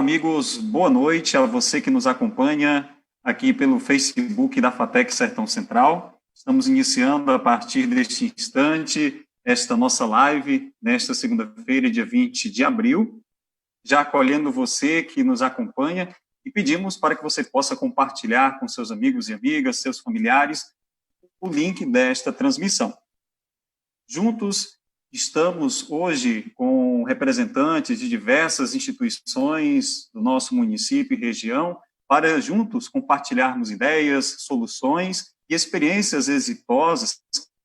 amigos, boa noite a você que nos acompanha aqui pelo Facebook da FATEC Sertão Central. Estamos iniciando a partir deste instante esta nossa live, nesta segunda-feira, dia 20 de abril, já acolhendo você que nos acompanha e pedimos para que você possa compartilhar com seus amigos e amigas, seus familiares, o link desta transmissão. Juntos, estamos hoje com representantes de diversas instituições do nosso município e região para juntos compartilharmos ideias, soluções e experiências exitosas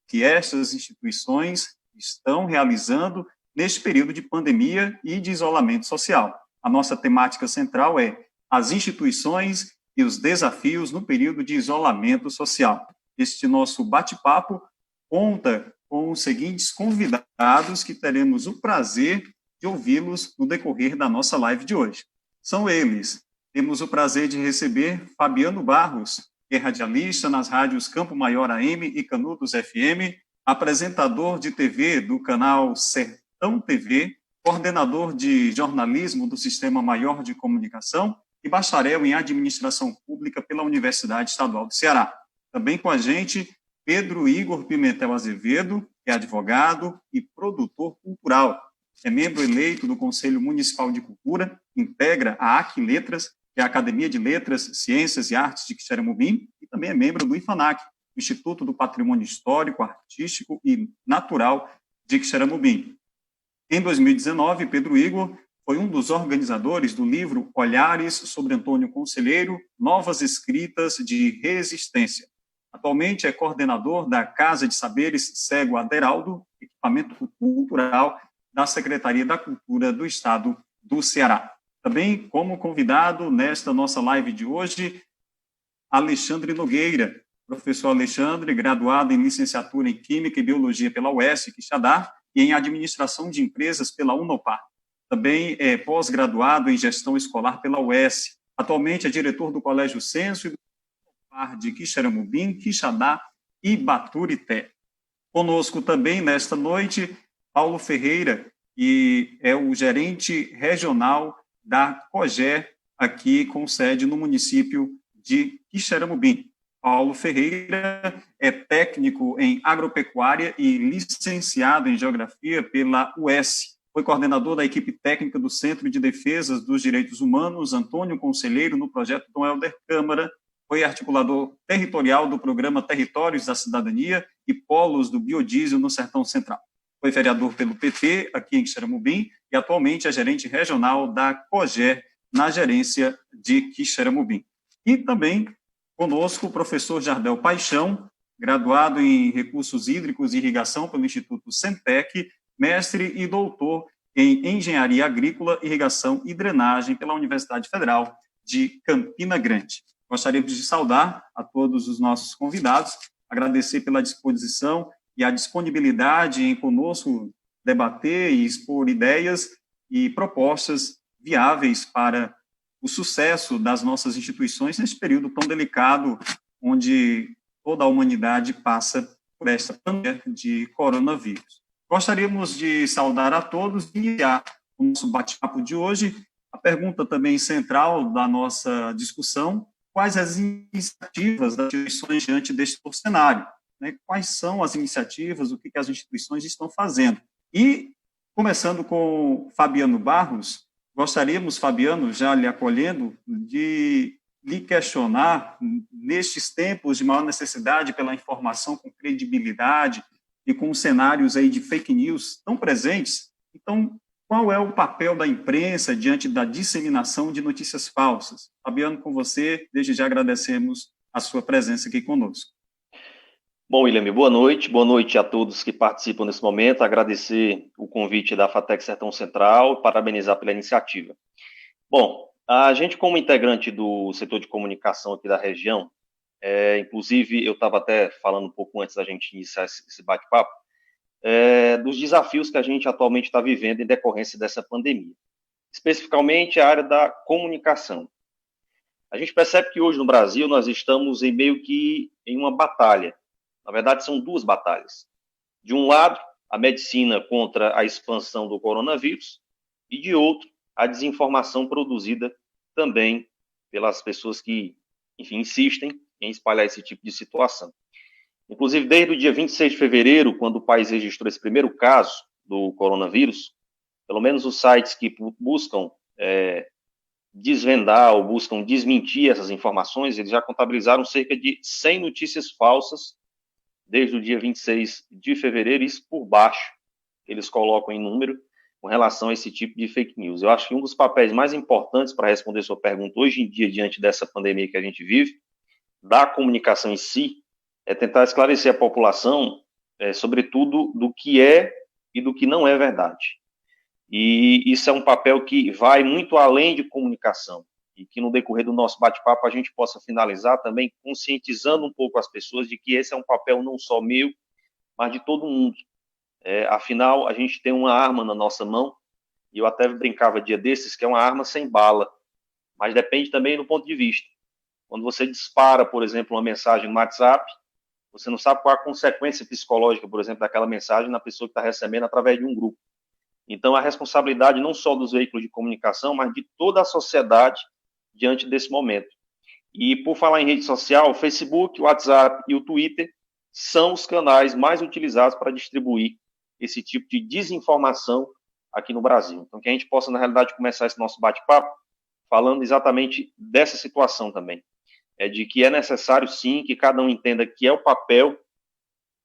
que estas instituições estão realizando neste período de pandemia e de isolamento social. A nossa temática central é as instituições e os desafios no período de isolamento social. Este nosso bate-papo conta com os seguintes convidados que teremos o prazer de ouvi-los no decorrer da nossa live de hoje. São eles. Temos o prazer de receber Fabiano Barros, que é radialista nas rádios Campo Maior AM e Canudos FM, apresentador de TV do canal Sertão TV, coordenador de jornalismo do Sistema Maior de Comunicação e bacharel em administração pública pela Universidade Estadual do Ceará. Também com a gente, Pedro Igor Pimentel Azevedo, que é advogado e produtor cultural. É membro eleito do Conselho Municipal de Cultura, integra a Aquiletras, que é a Academia de Letras, Ciências e Artes de Quixeramobim, e também é membro do IFANAC, Instituto do Patrimônio Histórico, Artístico e Natural de Quixeramobim. Em 2019, Pedro Igor foi um dos organizadores do livro Olhares sobre Antônio Conselheiro, Novas Escritas de Resistência. Atualmente é coordenador da Casa de Saberes Cego Aderaldo, equipamento cultural da Secretaria da Cultura do Estado do Ceará. Também como convidado nesta nossa live de hoje, Alexandre Nogueira, professor Alexandre, graduado em licenciatura em Química e Biologia pela UES, Quixadá, e em Administração de Empresas pela Unopar. Também é pós-graduado em Gestão Escolar pela UES. Atualmente é diretor do Colégio Censo e do de Quixeramobim, Quixadá e Baturité. Conosco também, nesta noite, Paulo Ferreira, que é o gerente regional da COGER, aqui com sede no município de Quixeramobim. Paulo Ferreira é técnico em agropecuária e licenciado em geografia pela UES. Foi coordenador da equipe técnica do Centro de Defesa dos Direitos Humanos, Antônio Conselheiro, no projeto Dom Helder Câmara. Foi articulador territorial do programa Territórios da Cidadania e Polos do Biodiesel no Sertão Central. Foi vereador pelo PT, aqui em Quixeramobim, e atualmente é gerente regional da COGER, na gerência de Quixeramobim. E também conosco o professor Jardel Paixão, graduado em Recursos Hídricos e Irrigação pelo Instituto Centec, mestre e doutor em Engenharia Agrícola, Irrigação e Drenagem pela Universidade Federal de Campina Grande. Gostaríamos de saudar a todos os nossos convidados, agradecer pela disposição e a disponibilidade em conosco debater e expor ideias e propostas viáveis para o sucesso das nossas instituições nesse período tão delicado, onde toda a humanidade passa por esta pandemia de coronavírus. Gostaríamos de saudar a todos e iniciar o nosso bate-papo de hoje. A pergunta também central da nossa discussão: quais as iniciativas das instituições diante deste cenário? Né? Quais são as iniciativas, o que as instituições estão fazendo? E, começando com Fabiano Barros, gostaríamos, Fabiano, já lhe acolhendo, de lhe questionar, nestes tempos de maior necessidade pela informação com credibilidade e com cenários aí de fake news tão presentes, então, qual é o papel da imprensa diante da disseminação de notícias falsas? Fabiano, com você, desde já agradecemos a sua presença aqui conosco. Bom, William, boa noite a todos que participam nesse momento, agradecer o convite da FATEC Sertão Central, parabenizar pela iniciativa. Bom, a gente como integrante do setor de comunicação aqui da região, inclusive eu estava até falando um pouco antes da gente iniciar esse bate-papo, dos desafios que a gente atualmente está vivendo em decorrência dessa pandemia, especificamente a área da comunicação. A gente percebe que hoje no Brasil nós estamos meio que em uma batalha. Na verdade, são duas batalhas. De um lado, a medicina contra a expansão do coronavírus, e de outro, a desinformação produzida também pelas pessoas que, enfim, insistem em espalhar esse tipo de situação. Inclusive, desde o dia 26 de fevereiro, quando o país registrou esse primeiro caso do coronavírus, pelo menos os sites que buscam desvendar ou buscam desmentir essas informações, eles já contabilizaram cerca de 100 notícias falsas desde o dia 26 de fevereiro, isso por baixo, eles colocam em número com relação a esse tipo de fake news. Eu acho que um dos papéis mais importantes para responder sua pergunta hoje em dia, diante dessa pandemia que a gente vive, da comunicação em si, é tentar esclarecer a população, sobretudo, do que é e do que não é verdade. E isso é um papel que vai muito além de comunicação, e que no decorrer do nosso bate-papo a gente possa finalizar também conscientizando um pouco as pessoas de que esse é um papel não só meu, mas de todo mundo. Afinal, a gente tem uma arma na nossa mão, e eu até brincava dia desses, que é uma arma sem bala, mas depende também do ponto de vista. Quando você dispara, por exemplo, uma mensagem no WhatsApp, você não sabe qual a consequência psicológica, por exemplo, daquela mensagem na pessoa que está recebendo através de um grupo. Então, a responsabilidade não só dos veículos de comunicação, mas de toda a sociedade diante desse momento. E, por falar em rede social, o Facebook, o WhatsApp e o Twitter são os canais mais utilizados para distribuir esse tipo de desinformação aqui no Brasil. Então, que a gente possa, na realidade, começar esse nosso bate-papo falando exatamente dessa situação também. De que é necessário, sim, que cada um entenda que é o papel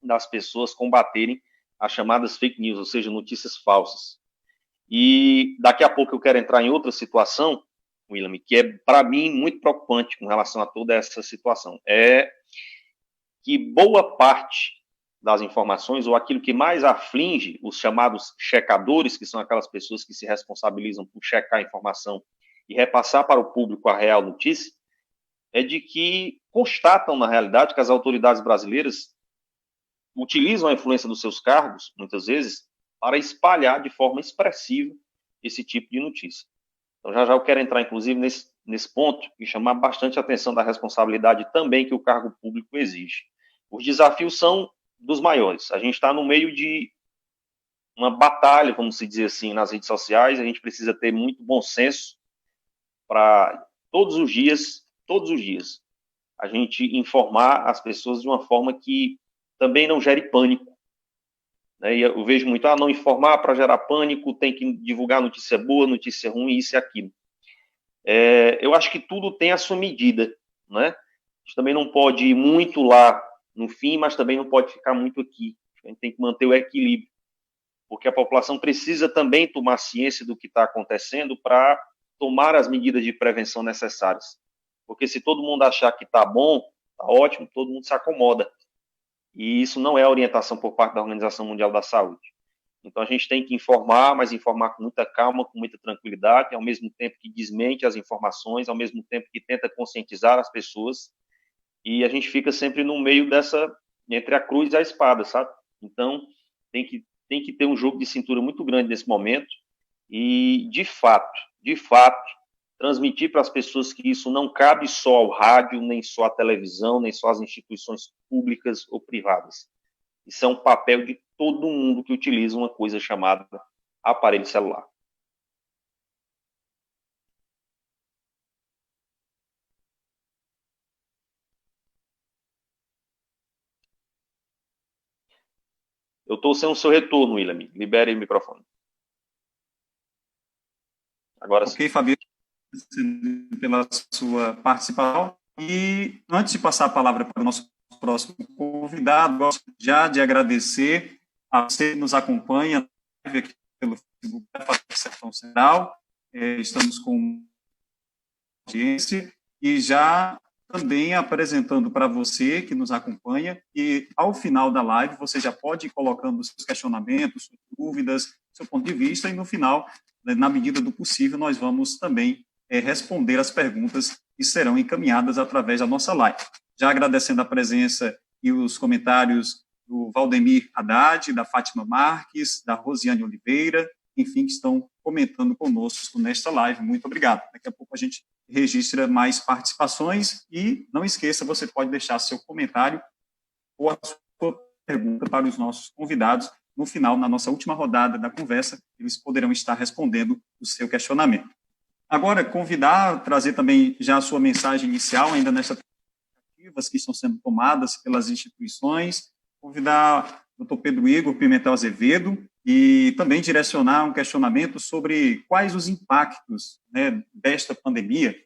das pessoas combaterem as chamadas fake news, ou seja, notícias falsas. E daqui a pouco eu quero entrar em outra situação, William, que é, para mim, muito preocupante com relação a toda essa situação. É que boa parte das informações, ou aquilo que mais aflige os chamados checadores, que são aquelas pessoas que se responsabilizam por checar a informação e repassar para o público a real notícia, é de que constatam, na realidade, que as autoridades brasileiras utilizam a influência dos seus cargos, muitas vezes, para espalhar de forma expressiva esse tipo de notícia. Então, já eu quero entrar, inclusive, nesse ponto e chamar bastante a atenção da responsabilidade também que o cargo público exige. Os desafios são dos maiores. A gente está no meio de uma batalha, vamos dizer assim, nas redes sociais. A gente precisa ter muito bom senso para todos os dias, a gente informar as pessoas de uma forma que também não gere pânico. E eu vejo muito, não informar para gerar pânico, tem que divulgar notícia boa, notícia ruim, isso e aquilo. Eu acho que tudo tem a sua medida, né? A gente também não pode ir muito lá no fim, mas também não pode ficar muito aqui. A gente tem que manter o equilíbrio, porque a população precisa também tomar ciência do que está acontecendo para tomar as medidas de prevenção necessárias. Porque se todo mundo achar que está bom, está ótimo, todo mundo se acomoda. E isso não é orientação por parte da Organização Mundial da Saúde. Então, a gente tem que informar, mas informar com muita calma, com muita tranquilidade, ao mesmo tempo que desmente as informações, ao mesmo tempo que tenta conscientizar as pessoas. E a gente fica sempre no meio entre a cruz e a espada, sabe? Então, tem que ter um jogo de cintura muito grande nesse momento e, de fato, transmitir para as pessoas que isso não cabe só ao rádio, nem só à televisão, nem só às instituições públicas ou privadas. Isso é um papel de todo mundo que utiliza uma coisa chamada aparelho celular. Eu estou sem o seu retorno, William. Libere o microfone. Agora sim. Ok, Fabiano, pela sua participação. E antes de passar a palavra para o nosso próximo convidado, gosto já de agradecer a você que nos acompanha aqui pelo Facebook da FATEC Sertão Central. Estamos com audiência e já também apresentando para você que nos acompanha, e ao final da live você já pode ir colocando os seus questionamentos, suas dúvidas, seu ponto de vista, e no final, na medida do possível, nós vamos também responder as perguntas que serão encaminhadas através da nossa live. Já agradecendo a presença e os comentários do Valdemir Haddad, da Fátima Marques, da Rosiane Oliveira, enfim, que estão comentando conosco nesta live. Muito obrigado. Daqui a pouco a gente registra mais participações e não esqueça, você pode deixar seu comentário ou a sua pergunta para os nossos convidados no final, na nossa última rodada da conversa, eles poderão estar respondendo o seu questionamento. Agora, convidar, trazer também já a sua mensagem inicial, ainda nessas iniciativas que estão sendo tomadas pelas instituições, convidar o Dr. Pedro Igor Pimentel Azevedo e também direcionar um questionamento sobre quais os impactos, né, desta pandemia,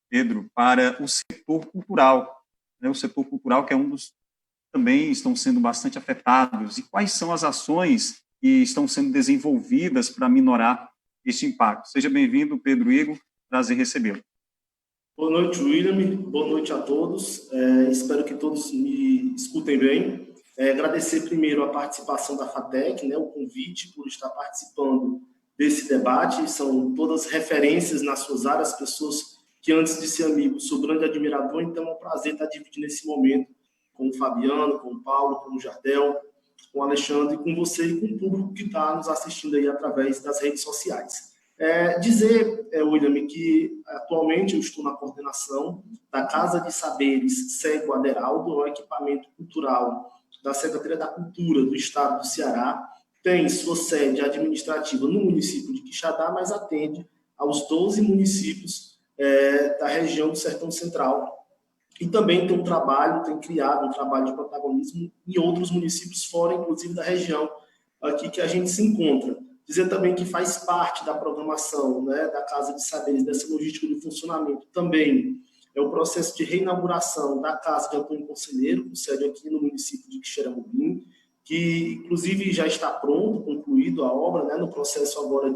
Pedro, para o setor cultural, né, o setor cultural que é um dos também estão sendo bastante afetados, e quais são as ações que estão sendo desenvolvidas para minorar este impacto. Seja bem-vindo, Pedro Igor, prazer recebê-lo. Boa noite, William, boa noite a todos, espero que todos me escutem bem. Agradecer primeiro a participação da FATEC, né, o convite por estar participando desse debate, são todas referências nas suas áreas, pessoas que antes de ser amigo sou grande admirador, então é um prazer estar dividindo esse momento com o Fabiano, com o Paulo, com o Jardel, com o Alexandre, com você e com o público que está nos assistindo aí através das redes sociais. William, que atualmente eu estou na coordenação da Casa de Saberes Cego Aderaldo, um equipamento cultural da Secretaria da Cultura do Estado do Ceará, tem sua sede administrativa no município de Quixadá, mas atende aos 12 municípios da região do Sertão Central. E também tem criado um trabalho de protagonismo em outros municípios fora, inclusive da região aqui que a gente se encontra. Dizer também que faz parte da programação, né, da Casa de Saberes, dessa logística de funcionamento, também é o processo de reinauguração da Casa de Antônio Conselheiro, com sede aqui no município de Quixeramobim, que inclusive já está pronto, concluído a obra, né, no processo agora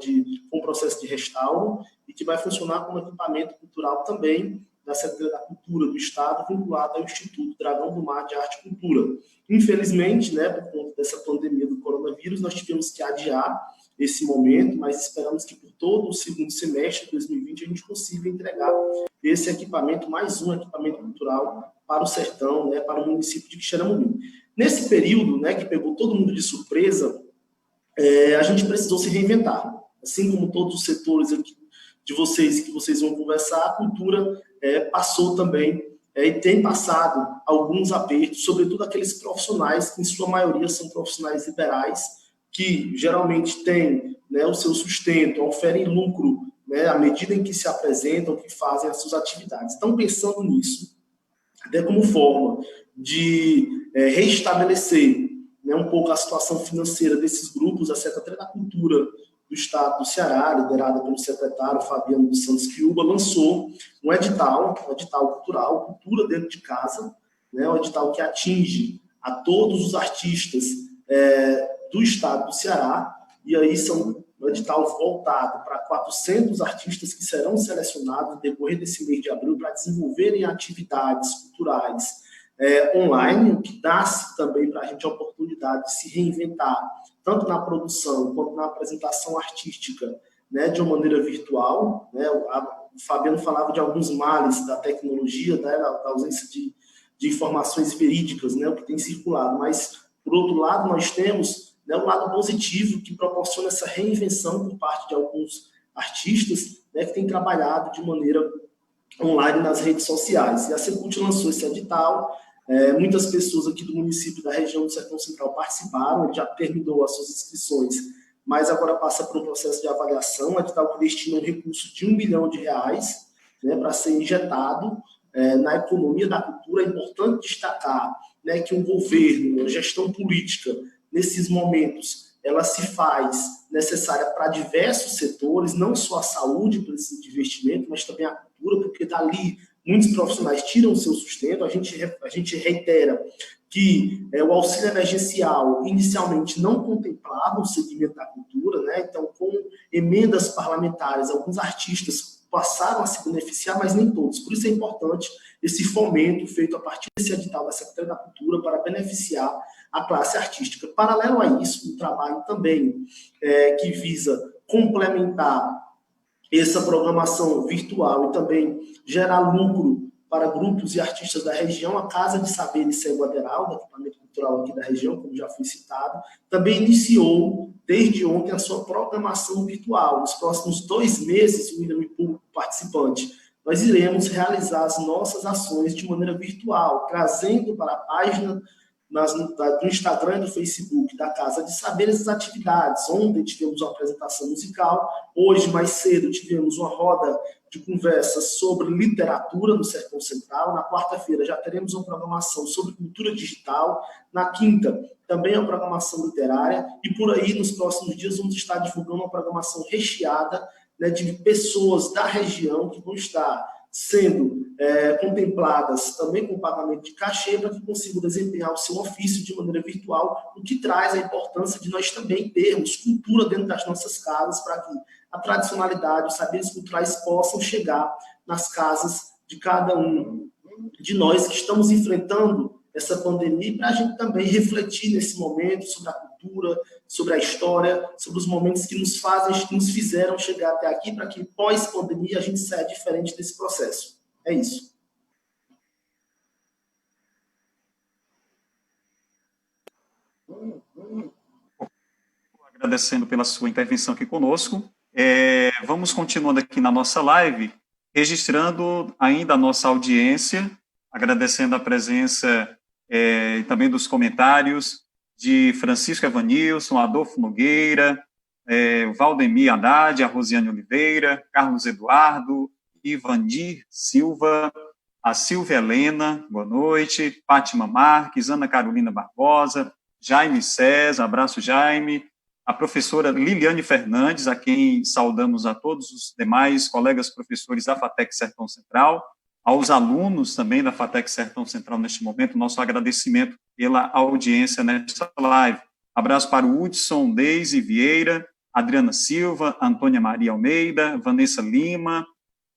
com processo de restauro, e que vai funcionar como equipamento cultural também da Secretaria da Cultura do Estado, vinculado ao Instituto Dragão do Mar de Arte e Cultura. Infelizmente, né, por conta dessa pandemia do coronavírus, nós tivemos que adiar esse momento, mas esperamos que por todo o segundo semestre de 2020 a gente consiga entregar esse equipamento, mais um equipamento cultural para o sertão, né, para o município de Quixeramobim. Nesse período, né, que pegou todo mundo de surpresa, a gente precisou se reinventar. Assim como todos os setores aqui de vocês, que vocês vão conversar, a cultura passou também e tem passado alguns apertos, sobretudo aqueles profissionais que, em sua maioria, são profissionais liberais, que geralmente têm, né, o seu sustento, oferem lucro, né, à medida em que se apresentam, que fazem as suas atividades. Então, pensando nisso, até como forma de reestabelecer, né, um pouco a situação financeira desses grupos, a Secretaria da Cultura do Estado do Ceará, liderada pelo secretário Fabiano dos Santos Quiuba, lançou um edital cultural, Cultura Dentro de Casa, né, um edital que atinge a todos os artistas do Estado do Ceará, e aí são um edital voltado para 400 artistas que serão selecionados no decorrer desse mês de abril para desenvolverem atividades culturais online, o que dá também para a gente a oportunidade de se reinventar, tanto na produção quanto na apresentação artística, né, de uma maneira virtual. Né? O Fabiano falava de alguns males da tecnologia, né, da ausência de informações verídicas, né, o que tem circulado, mas, por outro lado, nós temos, né, o lado positivo que proporciona essa reinvenção por parte de alguns artistas, né, que têm trabalhado de maneira online nas redes sociais. E a Secult lançou esse edital, muitas pessoas aqui do município da região do Sertão Central participaram, ele já terminou as suas inscrições, mas agora passa por um processo de avaliação, um edital que destina um recurso de R$1 milhão, né, para ser injetado na economia da cultura. É importante destacar, né, que um governo, a gestão política, nesses momentos, ela se faz necessária para diversos setores, não só a saúde precisa de investimento, mas também a cultura, porque dali muitos profissionais tiram o seu sustento. A gente reitera que o auxílio emergencial inicialmente não contemplava o segmento da cultura, né? Então, com emendas parlamentares, alguns artistas passaram a se beneficiar, mas nem todos. Por isso é importante esse fomento feito a partir desse edital da Secretaria da Cultura para beneficiar a classe artística. Paralelo a isso, um trabalho também que visa complementar essa programação virtual e também gerar lucro para grupos e artistas da região, a Casa de Saberes Cego Aderaldo, equipamento cultural aqui da região, como já foi citado, também iniciou, desde ontem, a sua programação virtual. Nos próximos 2 meses, o William e público participante, nós iremos realizar as nossas ações de maneira virtual, trazendo para a página do Instagram e do Facebook aqui da Casa de Saberes as atividades. Ontem tivemos uma apresentação musical, hoje, mais cedo, tivemos uma roda de conversas sobre literatura no Sertão Central. Na quarta-feira já teremos uma programação sobre cultura digital. Na quinta, também uma programação literária. E por aí, nos próximos dias, vamos estar divulgando uma programação recheada, né, de pessoas da região que vão estar sendo contempladas também com pagamento de cachê para que consigam desempenhar o seu ofício de maneira virtual, o que traz a importância de nós também termos cultura dentro das nossas casas para que a tradicionalidade, os saberes culturais possam chegar nas casas de cada um de nós que estamos enfrentando essa pandemia, para a gente também refletir nesse momento sobre a cultura, sobre a história, sobre os momentos que nos fazem, que nos fizeram chegar até aqui, para que pós-pandemia a gente saia diferente desse processo. É isso. Agradecendo pela sua intervenção aqui conosco. Vamos continuando aqui na nossa live, registrando ainda a nossa audiência, agradecendo a presença e também dos comentários de Francisco Evanilson, Adolfo Nogueira, Valdemir Haddad, a Rosiane Oliveira, Carlos Eduardo, Ivandir Silva, a Silvia Helena, boa noite, Fátima Marques, Ana Carolina Barbosa, Jaime César, abraço Jaime, a professora Liliane Fernandes, a quem saudamos a todos os demais colegas professores da FATEC Sertão Central, aos alunos também da FATEC Sertão Central neste momento, nosso agradecimento pela audiência nesta live. Abraço para o Hudson, Deise Vieira, Adriana Silva, Antônia Maria Almeida, Vanessa Lima,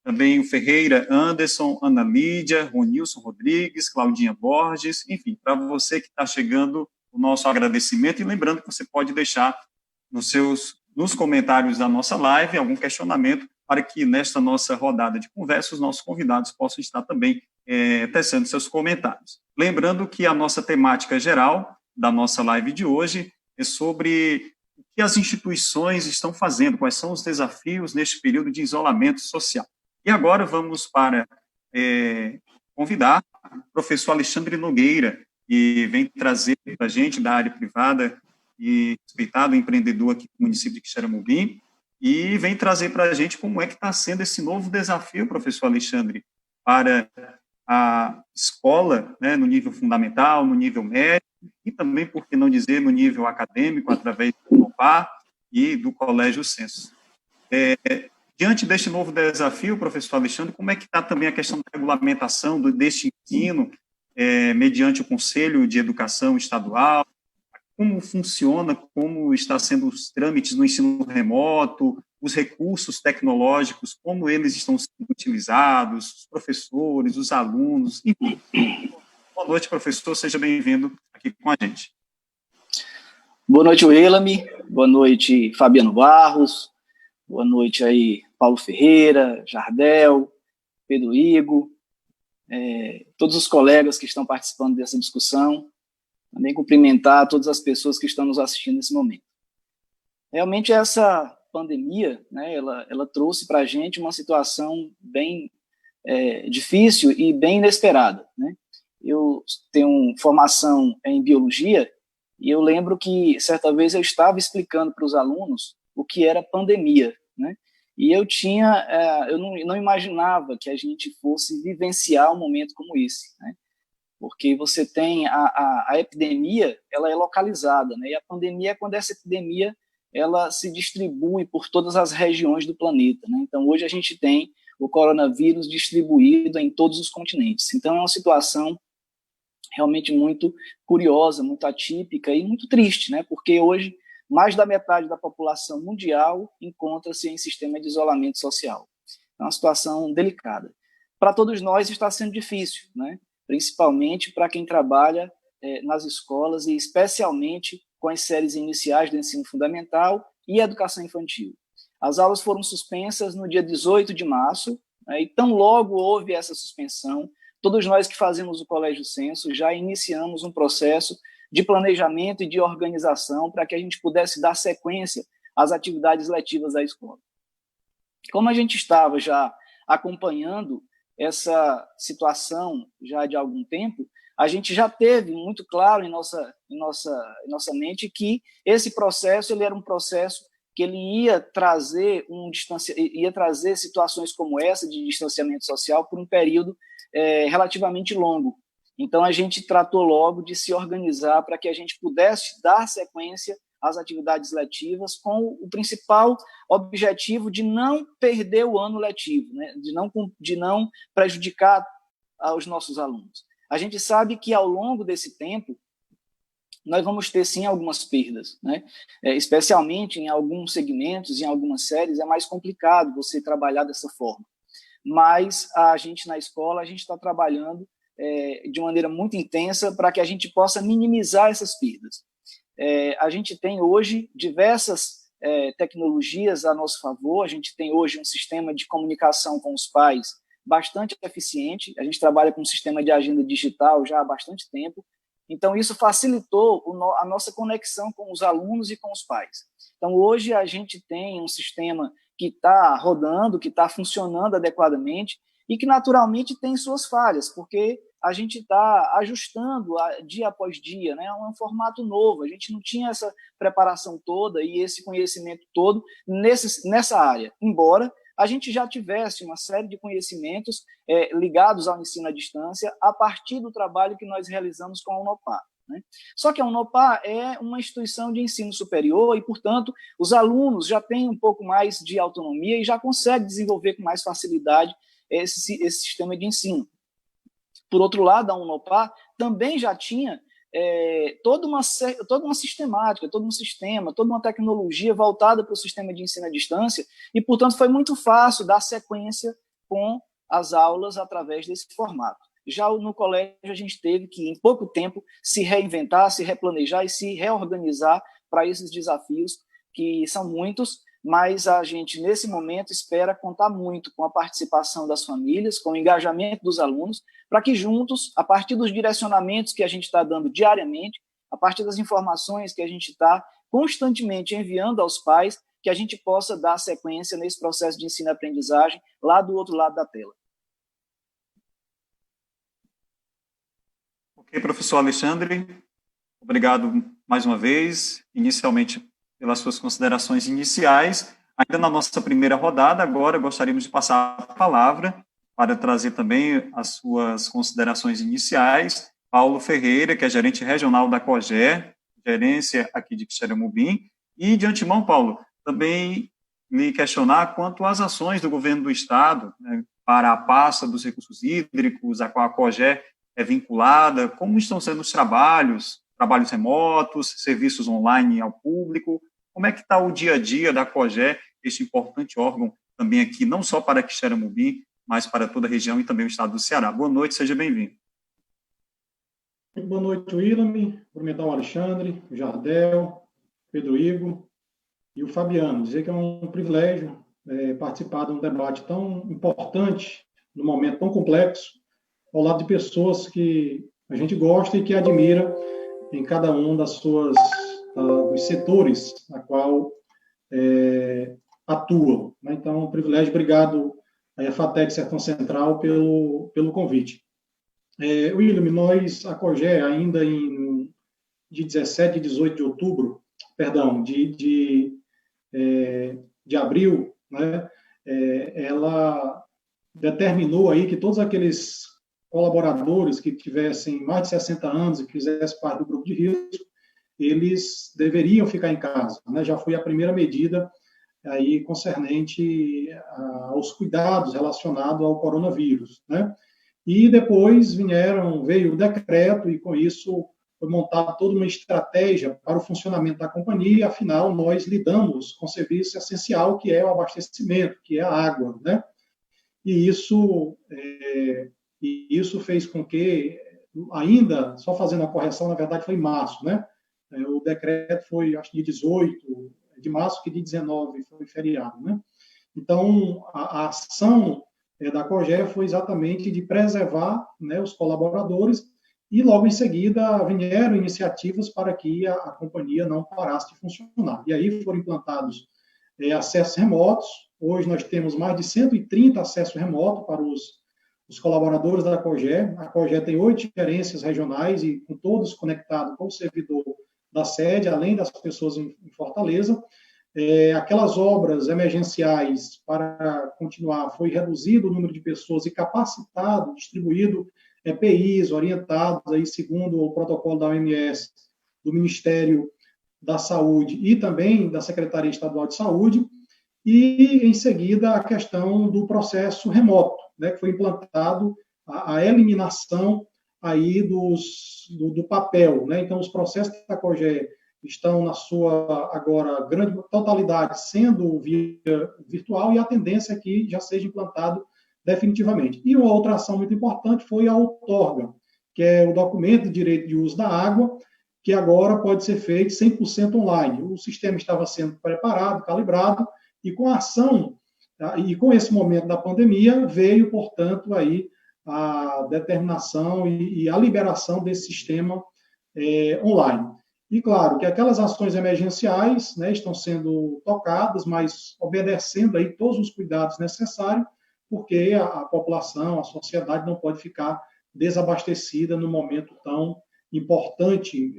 também o Ferreira Anderson, Ana Lídia, Ronilson Rodrigues, Claudinha Borges, enfim, para você que está chegando o nosso agradecimento, e lembrando que você pode deixar nos comentários da nossa live algum questionamento para que nesta nossa rodada de conversa os nossos convidados possam estar também tecendo seus comentários. Lembrando que a nossa temática geral da nossa live de hoje é sobre o que as instituições estão fazendo, quais são os desafios neste período de isolamento social. E agora vamos para convidar o professor Alexandre Nogueira, que vem trazer para a gente da área privada e respeitado empreendedor aqui no município de Quixeramobim, e vem trazer para a gente como é que está sendo esse novo desafio, professor Alexandre, para a escola, né, no nível fundamental, no nível médio, e também, por que não dizer, no nível acadêmico, através do COPAR e do Colégio Censo. Diante deste novo desafio, professor Alexandre, como é que está também a questão da regulamentação deste ensino, mediante o Conselho de Educação Estadual? Como funciona, como está sendo os trâmites no ensino remoto, os recursos tecnológicos, como eles estão sendo utilizados, os professores, os alunos, enfim. Boa noite, professor, seja bem-vindo aqui com a gente. Boa noite, Wilami, boa noite, Fabiano Barros, boa noite aí, Paulo Ferreira, Jardel, Pedro Igo, todos os colegas que estão participando dessa discussão. Também cumprimentar todas as pessoas que estão nos assistindo nesse momento. Realmente essa pandemia, né, ela trouxe para a gente uma situação bem difícil e bem inesperada, né? Eu tenho formação em biologia e eu lembro que certa vez eu estava explicando para os alunos o que era pandemia, né? E eu não imaginava que a gente fosse vivenciar um momento como esse, né? Porque você tem a epidemia, ela é localizada, né? E a pandemia é quando essa epidemia ela se distribui por todas as regiões do planeta, né? Então, hoje a gente tem o coronavírus distribuído em todos os continentes. Então, é uma situação realmente muito curiosa, muito atípica e muito triste, né? Porque hoje mais da metade da população mundial encontra-se em sistema de isolamento social. É uma situação delicada. Para todos nós está sendo difícil, né? Principalmente para quem trabalha nas escolas e especialmente com as séries iniciais do ensino fundamental e educação infantil. As aulas foram suspensas no dia 18 de março, né, e tão logo houve essa suspensão, todos nós que fazemos o Colégio Censo já iniciamos um processo de planejamento e de organização para que a gente pudesse dar sequência às atividades letivas da escola. Como a gente estava já acompanhando essa situação já de algum tempo, a gente já teve muito claro em nossa mente que esse processo ele era um processo que ele ia trazer situações como essa de distanciamento social por um período relativamente longo. Então, a gente tratou logo de se organizar para que a gente pudesse dar sequência às atividades letivas com o principal objetivo de não perder o ano letivo, né? de não prejudicar aos nossos alunos. A gente sabe que, ao longo desse tempo, nós vamos ter, sim, algumas perdas, né? Especialmente em alguns segmentos, em algumas séries, é mais complicado você trabalhar dessa forma. Mas a gente, na escola, a gente está trabalhando de maneira muito intensa para que a gente possa minimizar essas perdas. A gente tem hoje diversas tecnologias a nosso favor, a gente tem hoje um sistema de comunicação com os pais bastante eficiente, a gente trabalha com um sistema de agenda digital já há bastante tempo, então isso facilitou a nossa conexão com os alunos e com os pais. Então hoje a gente tem um sistema que está rodando, que está funcionando adequadamente e que naturalmente tem suas falhas, porque a gente está ajustando dia após dia, né? É um formato novo, a gente não tinha essa preparação toda e esse conhecimento todo nessa área, embora a gente já tivesse uma série de conhecimentos ligados ao ensino à distância a partir do trabalho que nós realizamos com a Unopar, né? Só que a Unopar é uma instituição de ensino superior e, portanto, os alunos já têm um pouco mais de autonomia e já conseguem desenvolver com mais facilidade esse sistema de ensino. Por outro lado, a Unopar também já tinha toda uma sistemática, todo um sistema, toda uma tecnologia voltada para o sistema de ensino à distância e, portanto, foi muito fácil dar sequência com as aulas através desse formato. Já no colégio, a gente teve que, em pouco tempo, se reinventar, se replanejar e se reorganizar para esses desafios, que são muitos, mas a gente, nesse momento, espera contar muito com a participação das famílias, com o engajamento dos alunos, para que juntos, a partir dos direcionamentos que a gente está dando diariamente, a partir das informações que a gente está constantemente enviando aos pais, que a gente possa dar sequência nesse processo de ensino e aprendizagem lá do outro lado da tela. Ok, professor Alexandre, obrigado mais uma vez, inicialmente pelas suas considerações iniciais. Ainda na nossa primeira rodada, agora gostaríamos de passar a palavra para trazer também as suas considerações iniciais. Paulo Ferreira, que é gerente regional da COGE, gerência aqui de Quixeramobim. E, de antemão, Paulo, também lhe questionar quanto às ações do governo do Estado, né, para a pasta dos recursos hídricos, a qual a COGE é vinculada, como estão sendo os trabalhos remotos, serviços online ao público, como é que está o dia a dia da COGE, este importante órgão também aqui, não só para Quixeramobim, mas para toda a região e também o estado do Ceará. Boa noite, seja bem-vindo. Muito boa noite, Willam, cumprimentar o Alexandre, o Jardel, Pedro Igor e o Fabiano. Dizer que é um privilégio participar de um debate tão importante, num momento tão complexo, ao lado de pessoas que a gente gosta e que admira em cada um dos setores a qual atuam, né? Então, um privilégio, obrigado à FATEC Sertão Central pelo convite. William, nós, a COGE, ainda de 17 e 18 de outubro, perdão, de abril, né, ela determinou aí que todos aqueles colaboradores que tivessem mais de 60 anos e que fizessem parte do grupo de risco, eles deveriam ficar em casa, né? Já foi a primeira medida aí concernente aos cuidados relacionados ao coronavírus, né? E depois veio o decreto e com isso foi montada toda uma estratégia para o funcionamento da companhia, e, afinal nós lidamos com o serviço essencial que é o abastecimento, que é a água, né? E isso fez com que, ainda, só fazendo a correção, na verdade foi em março, né? O decreto foi, acho que de 18 de março, que de 19 foi feriado, né? Então, a ação da COGE foi exatamente de preservar, né, os colaboradores e, logo em seguida, vieram iniciativas para que a companhia não parasse de funcionar. E aí foram implantados acessos remotos. Hoje nós temos mais de 130 acessos remotos para os os colaboradores da COGE. A COGE tem 8 gerências regionais e com todos conectados com o servidor da sede, além das pessoas em Fortaleza. Aquelas obras emergenciais para continuar, foi reduzido o número de pessoas e capacitado, distribuído EPIs orientados aí segundo o protocolo da OMS, do Ministério da Saúde e também da Secretaria Estadual de Saúde, e, em seguida, a questão do processo remoto, né, que foi implantado a eliminação aí do papel, né? Então, os processos da COGE estão na sua, agora, grande totalidade sendo via virtual, e a tendência é que já seja implantado definitivamente. E uma outra ação muito importante foi a outorga, que é o documento de direito de uso da água, que agora pode ser feito 100% online. O sistema estava sendo preparado, calibrado, e com a ação, e com esse momento da pandemia, veio, portanto, aí a determinação e a liberação desse sistema online. E, claro, que aquelas ações emergenciais, né, estão sendo tocadas, mas obedecendo aí todos os cuidados necessários, porque a população, a sociedade não pode ficar desabastecida num momento tão importante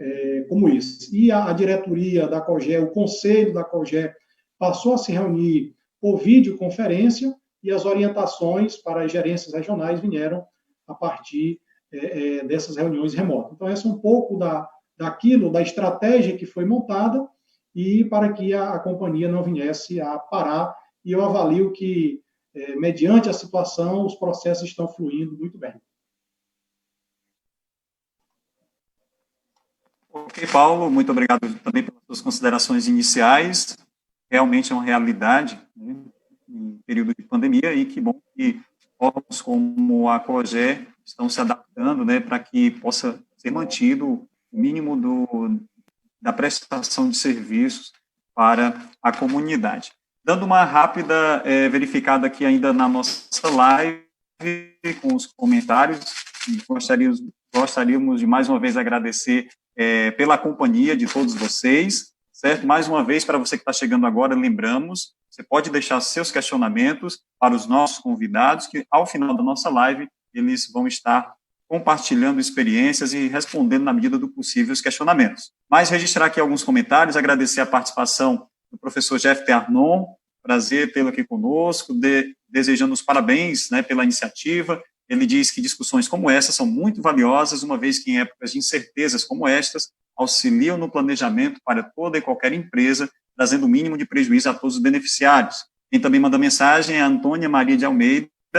como esse. E a diretoria da COGE, o conselho da COGE, passou a se reunir por videoconferência, e as orientações para as gerências regionais vieram a partir dessas reuniões remotas. Então, essa é um pouco da estratégia que foi montada, e para que a companhia não viesse a parar, e eu avalio que, mediante a situação, os processos estão fluindo muito bem. Ok, Paulo, muito obrigado também pelas suas considerações iniciais. Realmente é uma realidade, né, em período de pandemia, e que bom que órgãos como a COGE estão se adaptando, né, para que possa ser mantido o mínimo da prestação de serviços para a comunidade. Dando uma rápida verificada aqui ainda na nossa live, com os comentários, gostaríamos de mais uma vez agradecer pela companhia de todos vocês, certo? Mais uma vez, para você que está chegando agora, lembramos, você pode deixar seus questionamentos para os nossos convidados, que ao final da nossa live, eles vão estar compartilhando experiências e respondendo, na medida do possível, os questionamentos. Mas registrar aqui alguns comentários, agradecer a participação do professor Jeff Arnon, prazer tê-lo aqui conosco, desejando os parabéns, né, pela iniciativa. Ele diz que discussões como essa são muito valiosas, uma vez que em épocas de incertezas como estas, auxiliam no planejamento para toda e qualquer empresa, trazendo o mínimo de prejuízo a todos os beneficiários. Quem também manda mensagem é a Antônia Maria de Almeida,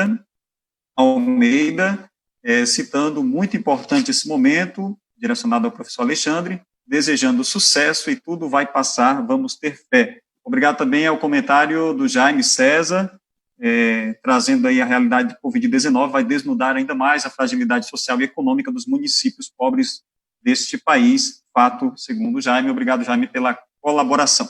citando muito importante esse momento, direcionado ao professor Alexandre, desejando sucesso e tudo vai passar, vamos ter fé. Obrigado também ao comentário do Jaime César, trazendo aí a realidade do Covid-19, vai desnudar ainda mais a fragilidade social e econômica dos municípios pobres deste país, fato segundo o Jaime. Obrigado, Jaime, pela colaboração.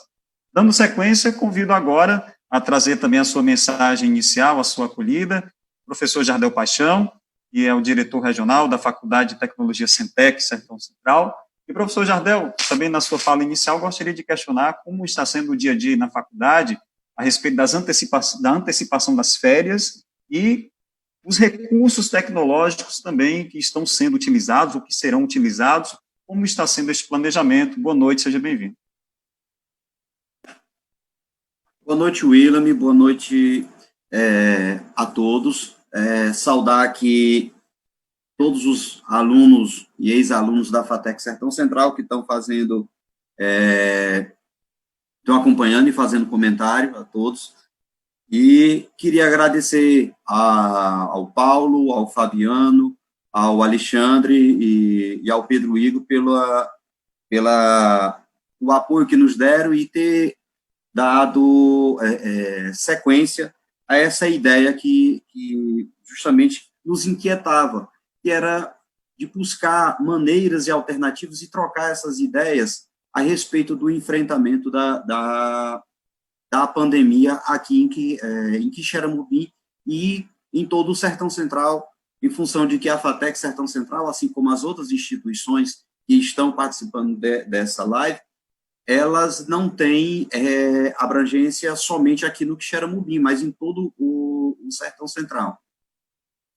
Dando sequência, convido agora a trazer também a sua mensagem inicial, a sua acolhida, professor Jardel Paixão, que é o diretor regional da Faculdade de Tecnologia Centec, Sertão Central. E, professor Jardel, também na sua fala inicial, gostaria de questionar como está sendo o dia a dia na faculdade a respeito da antecipação das férias e os recursos tecnológicos também que estão sendo utilizados ou que serão utilizados. Como está sendo esse planejamento? Boa noite, seja bem-vindo. Boa noite, Willam, boa noite a todos. Saudar aqui todos os alunos e ex-alunos da FATEC Sertão Central que estão estão acompanhando e fazendo comentário a todos. E queria agradecer ao Paulo, ao Fabiano, ao Alexandre e ao Pedro Igor o apoio que nos deram e ter dado sequência a essa ideia que justamente nos inquietava, que era de buscar maneiras e alternativas e trocar essas ideias a respeito do enfrentamento da pandemia aqui em Quixeramobim e em todo o Sertão Central, em função de que a FATEC Sertão Central, assim como as outras instituições que estão participando dessa live, elas não têm abrangência somente aqui no Quixeramobim, mas em todo o Sertão Central.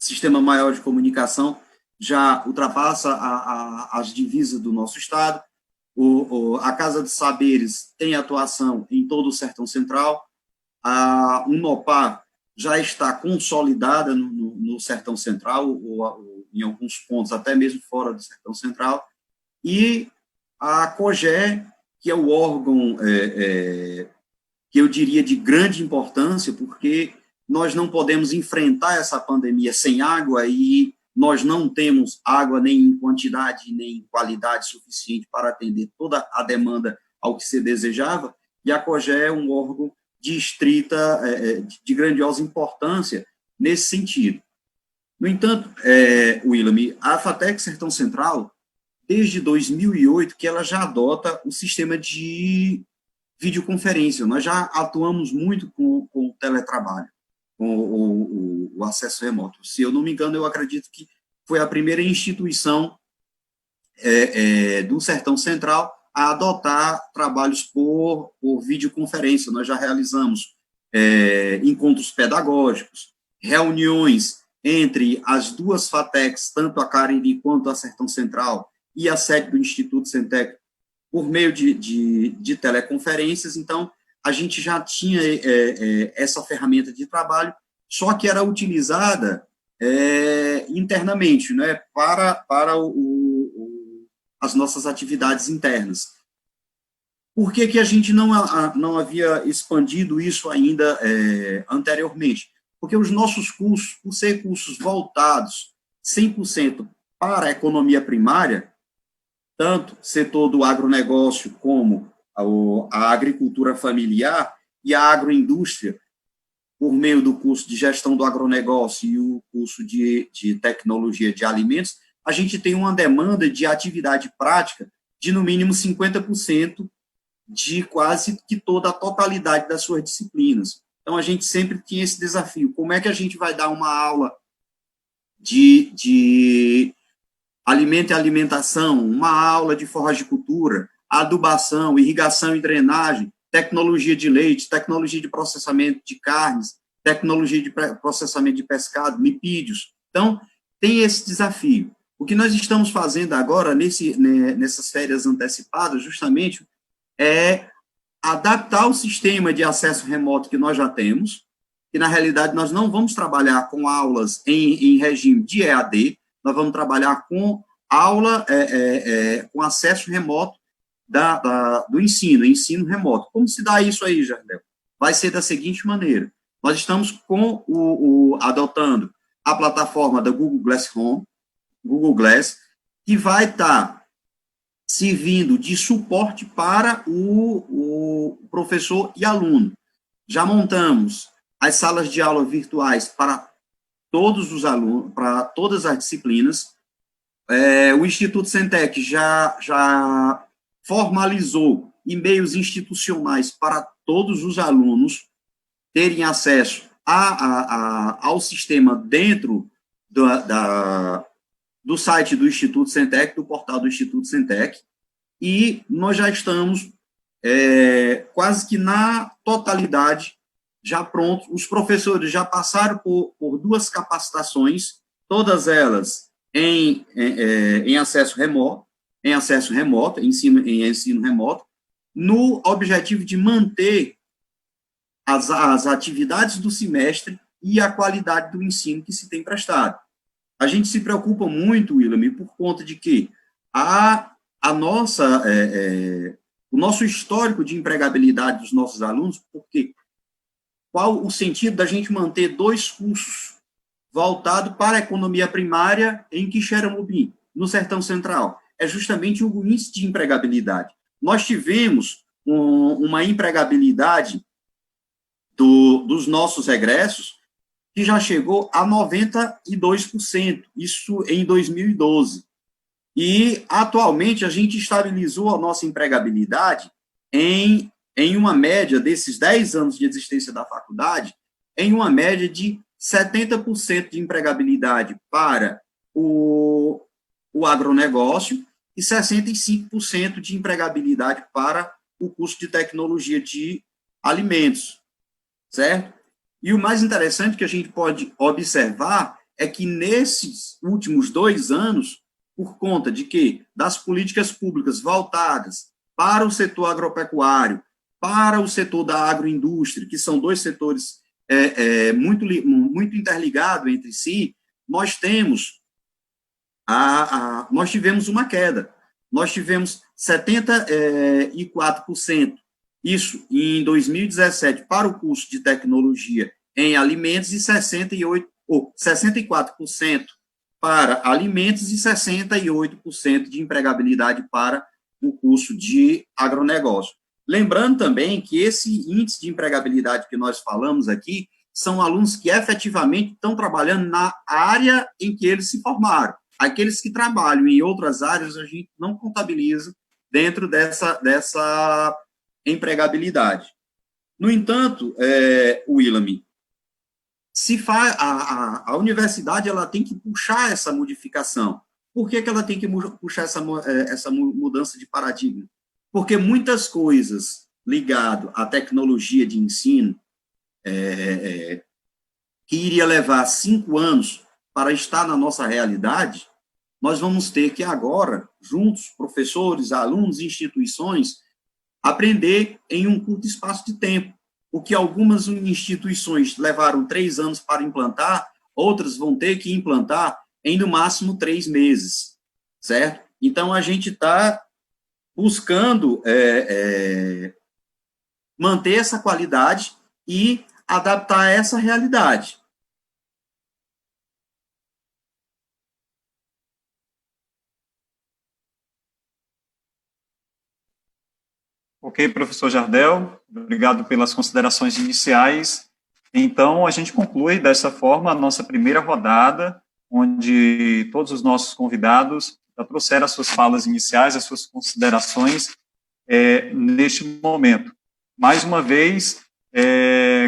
sistema maior de comunicação já ultrapassa as divisas do nosso estado. A Casa dos Saberes tem atuação em todo o Sertão Central. A Unopar já está consolidada no Sertão Central, ou em alguns pontos, até mesmo fora do Sertão Central. E a COGE, que é o órgão que eu diria de grande importância, porque nós não podemos enfrentar essa pandemia sem água, e nós não temos água nem em quantidade nem em qualidade suficiente para atender toda a demanda ao que se desejava, e a COGE é um órgão de grandiosa importância nesse sentido. No entanto, William, a FATEC Sertão Central, desde 2008, que ela já adota o sistema de videoconferência. Nós já atuamos muito com o teletrabalho, com o acesso remoto. Se eu não me engano, eu acredito que foi a primeira instituição do Sertão Central a adotar trabalhos por videoconferência. Nós já realizamos encontros pedagógicos, reuniões entre as duas FATECs, tanto a Cariri quanto a Sertão Central, e a sede do Instituto Centec, por meio de teleconferências. Então, a gente já tinha essa ferramenta de trabalho, só que era utilizada internamente, né, para as nossas atividades internas. Por que a gente não havia expandido isso ainda anteriormente? Porque os nossos cursos, por ser cursos voltados 100% para a economia primária, tanto setor do agronegócio como a agricultura familiar e a agroindústria, por meio do curso de gestão do agronegócio e o curso de tecnologia de alimentos, a gente tem uma demanda de atividade prática de, no mínimo, 50% de quase que toda a totalidade das suas disciplinas. Então, a gente sempre tinha esse desafio. Como é que a gente vai dar uma aula de alimento e alimentação, uma aula de forragicultura, adubação, irrigação e drenagem, tecnologia de leite, tecnologia de processamento de carnes, tecnologia de processamento de pescado, lipídios. Então, tem esse desafio. O que nós estamos fazendo agora, nessas férias antecipadas, justamente, é adaptar o sistema de acesso remoto que nós já temos, que, na realidade, nós não vamos trabalhar com aulas em regime de EAD, nós vamos trabalhar com aula, com acesso remoto do ensino remoto. Como se dá isso aí, Jardel? Vai ser da seguinte maneira: nós estamos adotando a plataforma da Google Glass, que vai estar servindo de suporte para o professor e aluno. Já montamos as salas de aula virtuais para todos os alunos, para todas as disciplinas. O Instituto Centec já formalizou e-mails institucionais para todos os alunos terem acesso ao sistema dentro do site do Instituto Centec, do portal do Instituto Centec, e nós já estamos quase que na totalidade já prontos. Os professores já passaram por 2 capacitações, todas elas em acesso remoto, em ensino remoto, no objetivo de manter as atividades do semestre e a qualidade do ensino que se tem prestado. A gente se preocupa muito, William, por conta de que o nosso histórico de empregabilidade dos nossos alunos, porque qual o sentido da gente manter 2 cursos voltados para a economia primária em Quixeramobim, no Sertão Central? É justamente o índice de empregabilidade. Nós tivemos uma empregabilidade dos nossos egressos que já chegou a 92%, isso em 2012. E, atualmente, a gente estabilizou a nossa empregabilidade em uma média desses 10 anos de existência da faculdade, em uma média de 70% de empregabilidade para o agronegócio e 65% de empregabilidade para o curso de tecnologia de alimentos, certo? E o mais interessante que a gente pode observar é que nesses últimos 2 anos, por conta de que das políticas públicas voltadas para o setor agropecuário, para o setor da agroindústria, que são 2 setores muito interligados entre si, nós tivemos uma queda. Nós tivemos 74%, isso em 2017, para o curso de tecnologia em alimentos, e 64% para alimentos e 68% de empregabilidade para o curso de agronegócio. Lembrando também que esse índice de empregabilidade que nós falamos aqui são alunos que efetivamente estão trabalhando na área em que eles se formaram. Aqueles que trabalham em outras áreas, a gente não contabiliza dentro dessa empregabilidade. No entanto, Willam, a universidade ela tem que puxar essa modificação. Por que ela tem que puxar essa mudança de paradigma? Porque muitas coisas ligadas à tecnologia de ensino, que iria levar 5 anos para estar na nossa realidade, nós vamos ter que agora, juntos, professores, alunos, instituições, aprender em um curto espaço de tempo. O que algumas instituições levaram 3 anos para implantar, outras vão ter que implantar em, no máximo, 3 meses, certo? Então, a gente está buscando manter essa qualidade e adaptar a essa realidade. Ok, professor Jardel, obrigado pelas considerações iniciais. Então, a gente conclui dessa forma a nossa primeira rodada, onde todos os nossos convidados já trouxeram as suas falas iniciais, as suas considerações neste momento. Mais uma vez,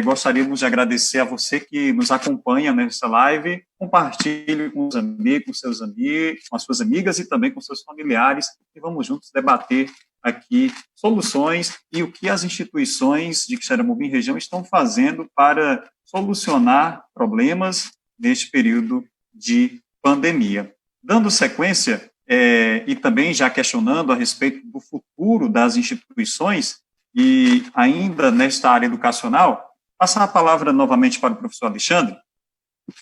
gostaríamos de agradecer a você que nos acompanha nessa live, compartilhe com os amigos, com seus amigos, com as suas amigas e também com seus familiares, e vamos juntos debater aqui soluções e o que as instituições de Quixeramobim região estão fazendo para solucionar problemas neste período de pandemia. Dando sequência, e também já questionando a respeito do futuro das instituições, e ainda nesta área educacional, passar a palavra novamente para o professor Alexandre,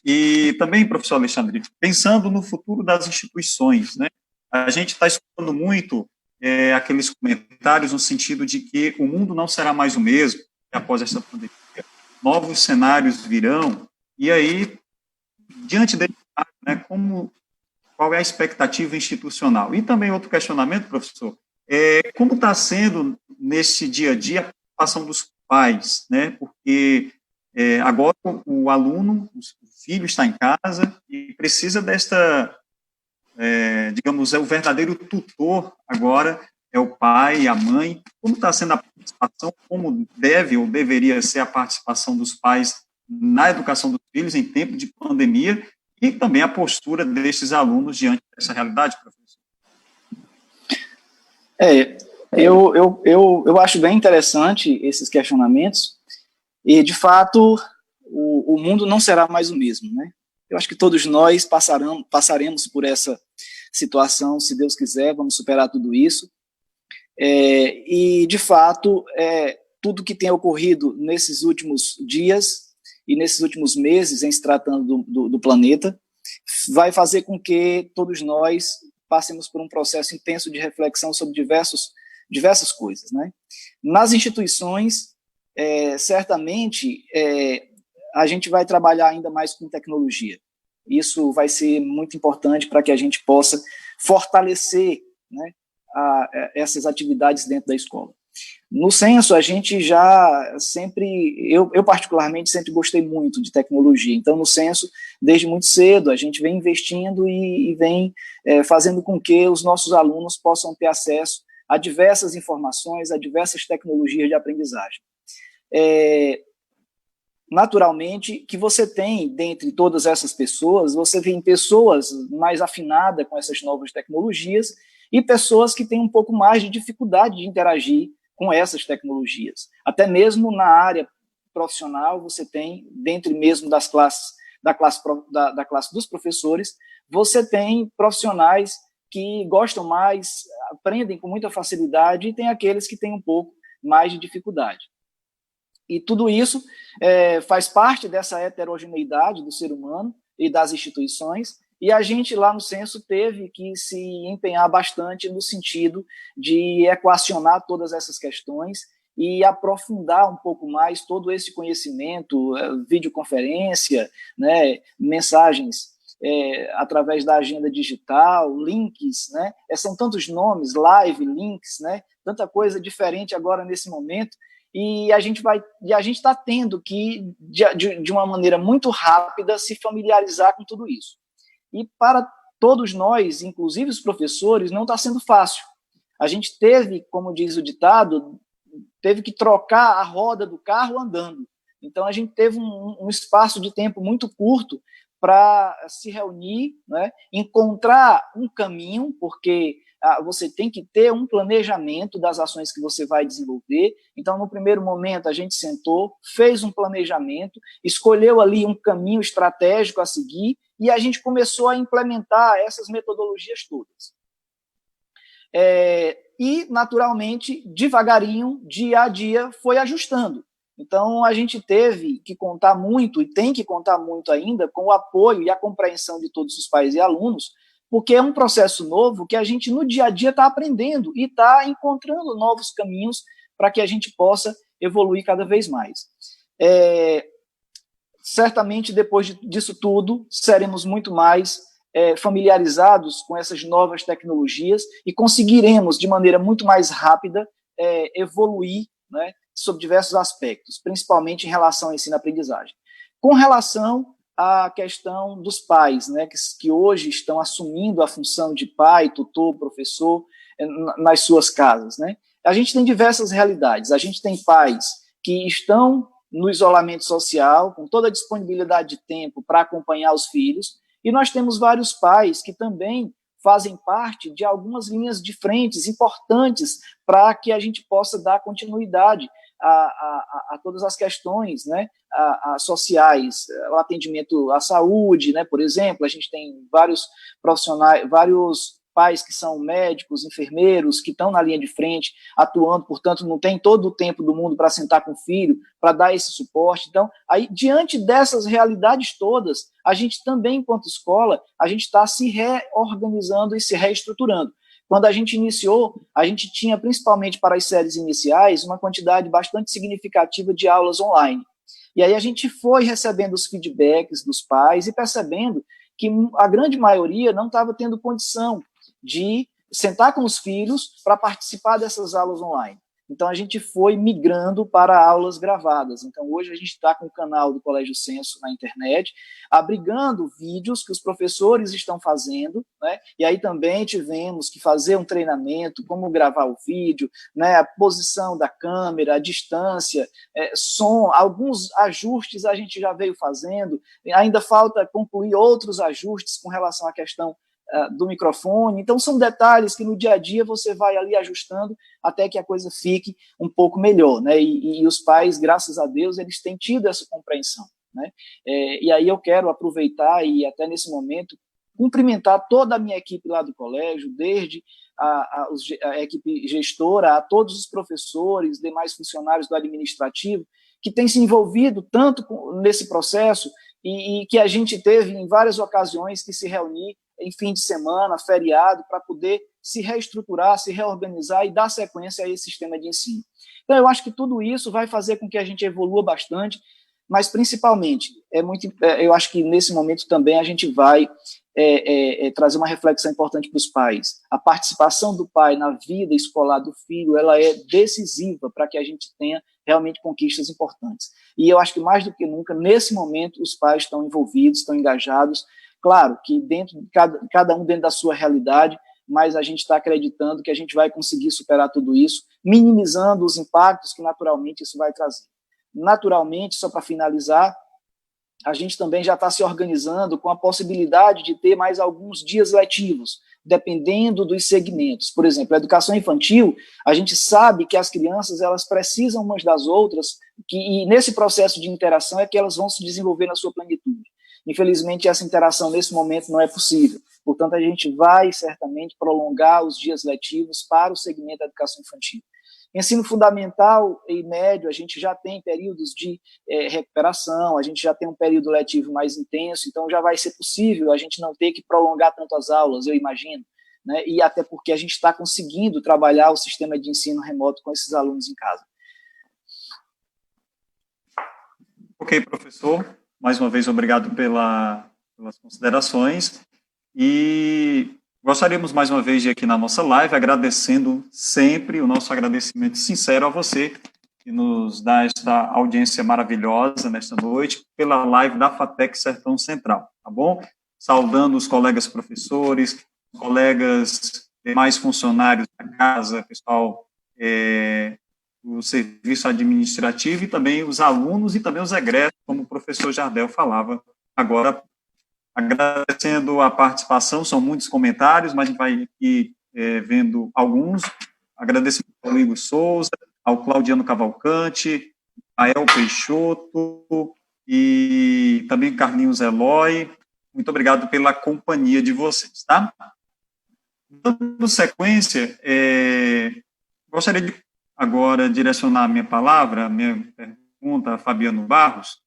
e também, professor Alexandre, pensando no futuro das instituições, né? A gente está escutando muito aqueles comentários no sentido de que o mundo não será mais o mesmo após essa pandemia, novos cenários virão, e aí, diante desse cenário, né, qual é a expectativa institucional? E também outro questionamento, professor, como está sendo, nesse dia a dia, a participação dos pais, né, porque agora o aluno, o filho está em casa e precisa desta... digamos, o verdadeiro tutor agora é o pai, a mãe. Como está sendo a participação, como deve ou deveria ser a participação dos pais na educação dos filhos em tempo de pandemia e também a postura desses alunos diante dessa realidade, professor? Eu acho bem interessante esses questionamentos e, de fato, o mundo não será mais o mesmo, né? Eu acho que todos nós passaremos por essa situação, se Deus quiser, vamos superar tudo isso. E, de fato, tudo que tem ocorrido nesses últimos dias e nesses últimos meses, em se tratando do planeta, vai fazer com que todos nós passemos por um processo intenso de reflexão sobre diversas coisas, né? Nas instituições, certamente, a gente vai trabalhar ainda mais com tecnologia. Isso vai ser muito importante para que a gente possa fortalecer, né, essas atividades dentro da escola. No Censo, a gente já sempre, eu particularmente sempre gostei muito de tecnologia, então no Censo, desde muito cedo, a gente vem investindo e vem fazendo com que os nossos alunos possam ter acesso a diversas informações, a diversas tecnologias de aprendizagem. Naturalmente, que você tem, dentre todas essas pessoas, você tem pessoas mais afinadas com essas novas tecnologias e pessoas que têm um pouco mais de dificuldade de interagir com essas tecnologias. Até mesmo na área profissional, você tem, dentre mesmo das classes da classe dos professores, você tem profissionais que gostam mais, aprendem com muita facilidade, e tem aqueles que têm um pouco mais de dificuldade. E tudo isso faz parte dessa heterogeneidade do ser humano e das instituições, e a gente lá no Censo teve que se empenhar bastante no sentido de equacionar todas essas questões e aprofundar um pouco mais todo esse conhecimento, videoconferência, né, mensagens através da agenda digital, links, né? São tantos nomes, live, links, né? Tanta coisa diferente agora nesse momento, e a gente está tendo que, de uma maneira muito rápida, se familiarizar com tudo isso. E para todos nós, inclusive os professores, não está sendo fácil. A gente teve, como diz o ditado, teve que trocar a roda do carro andando. Então, a gente teve um espaço de tempo muito curto para se reunir, né, encontrar um caminho, porque você tem que ter um planejamento das ações que você vai desenvolver. Então, no primeiro momento, a gente sentou, fez um planejamento, escolheu ali um caminho estratégico a seguir, e a gente começou a implementar essas metodologias todas. E, naturalmente, devagarinho, dia a dia, foi ajustando. Então, a gente teve que contar muito, e tem que contar muito ainda, com o apoio e a compreensão de todos os pais e alunos, porque é um processo novo que a gente, no dia a dia, está aprendendo e está encontrando novos caminhos para que a gente possa evoluir cada vez mais. Certamente, depois disso tudo, seremos muito mais familiarizados com essas novas tecnologias e conseguiremos, de maneira muito mais rápida, evoluir, né, sobre diversos aspectos, principalmente em relação ao ensino-aprendizagem. Com relação à questão dos pais, né, que hoje estão assumindo a função de pai, tutor, professor, nas suas casas, né? A gente tem diversas realidades. A gente tem pais que estão no isolamento social, com toda a disponibilidade de tempo para acompanhar os filhos, e nós temos vários pais que também fazem parte de algumas linhas de frentes importantes para que a gente possa dar continuidade a todas as questões, né, sociais, o atendimento à saúde, né, por exemplo. A gente tem vários profissionais, vários pais que são médicos, enfermeiros, que estão na linha de frente, atuando, portanto, não tem todo o tempo do mundo para sentar com o filho, para dar esse suporte. Então, aí, diante dessas realidades todas, a gente também, enquanto escola, a gente está se reorganizando e se reestruturando. Quando a gente iniciou, a gente tinha, principalmente para as séries iniciais, uma quantidade bastante significativa de aulas online. E aí a gente foi recebendo os feedbacks dos pais e percebendo que a grande maioria não estava tendo condição de sentar com os filhos para participar dessas aulas online. Então, a gente foi migrando para aulas gravadas. Então, hoje a gente está com o canal do Colégio Censo na internet, abrigando vídeos que os professores estão fazendo, né? E aí também tivemos que fazer um treinamento, como gravar o vídeo, né? A posição da câmera, a distância, som, alguns ajustes a gente já veio fazendo, ainda falta concluir outros ajustes com relação à questão do microfone. Então, são detalhes que no dia a dia você vai ali ajustando até que a coisa fique um pouco melhor, né? E os pais, graças a Deus, eles têm tido essa compreensão, né? E aí eu quero aproveitar e até nesse momento cumprimentar toda a minha equipe lá do colégio, desde a equipe gestora, a todos os professores, demais funcionários do administrativo, que têm se envolvido tanto nesse processo e que a gente teve em várias ocasiões que se reunir em fim de semana, feriado, para poder se reestruturar, se reorganizar e dar sequência a esse sistema de ensino. Então, eu acho que tudo isso vai fazer com que a gente evolua bastante, mas, principalmente, eu acho que, nesse momento, também a gente vai trazer uma reflexão importante para os pais. A participação do pai na vida escolar do filho, ela é decisiva para que a gente tenha realmente conquistas importantes. E eu acho que, mais do que nunca, nesse momento, os pais estão envolvidos, estão engajados. Claro que dentro de cada um dentro da sua realidade, mas a gente está acreditando que a gente vai conseguir superar tudo isso, minimizando os impactos que naturalmente isso vai trazer. Naturalmente, só para finalizar, a gente também já está se organizando com a possibilidade de ter mais alguns dias letivos, dependendo dos segmentos. Por exemplo, a educação infantil, a gente sabe que as crianças elas precisam umas das outras, e nesse processo de interação é que elas vão se desenvolver na sua plenitude. Infelizmente, essa interação nesse momento não é possível. Portanto, a gente vai certamente prolongar os dias letivos para o segmento da educação infantil. Ensino fundamental e médio, a gente já tem períodos de recuperação, a gente já tem um período letivo mais intenso, então já vai ser possível a gente não ter que prolongar tanto as aulas, eu imagino, né? E até porque a gente está conseguindo trabalhar o sistema de ensino remoto com esses alunos em casa. Ok, professor. Mais uma vez, obrigado pelas considerações. E gostaríamos, mais uma vez, de aqui na nossa live, agradecendo sempre o nosso agradecimento sincero a você, que nos dá esta audiência maravilhosa nesta noite, pela live da FATEC Sertão Central, tá bom? Saudando os colegas professores, colegas demais funcionários da casa, pessoal do serviço administrativo e também os alunos e também os egressos, como o professor Jardel falava agora. Agradecendo a participação, são muitos comentários, mas a gente vai aqui vendo alguns. Agradecendo ao Igor Souza, ao Claudiano Cavalcante, a El Peixoto e também Carlinhos Eloy. Muito obrigado pela companhia de vocês, tá? Dando sequência, gostaria de agora direcionar a minha palavra, a minha pergunta a Fabiano Barros,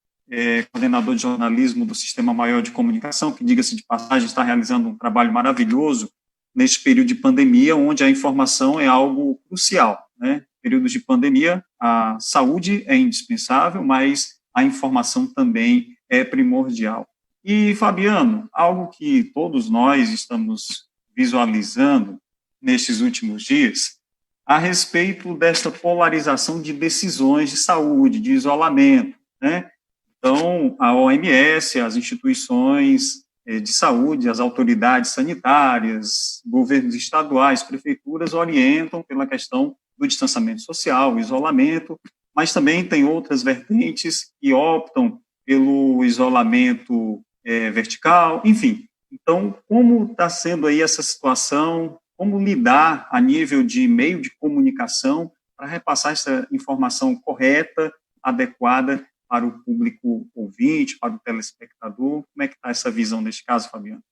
coordenador de jornalismo do Sistema Maior de Comunicação, que, diga-se de passagem, está realizando um trabalho maravilhoso neste período de pandemia, onde a informação é algo crucial, né? Períodos de pandemia, a saúde é indispensável, mas a informação também é primordial. E, Fabiano, algo que todos nós estamos visualizando nestes últimos dias, a respeito desta polarização de decisões de saúde, de isolamento, né? Então, a OMS, as instituições de saúde, as autoridades sanitárias, governos estaduais, prefeituras orientam pela questão do distanciamento social, isolamento, mas também tem outras vertentes que optam pelo isolamento vertical, enfim. Então, como está sendo aí essa situação? Como lidar a nível de meio de comunicação para repassar essa informação correta, adequada para o público ouvinte, para o telespectador? Como é que está essa visão neste caso, Fabiano?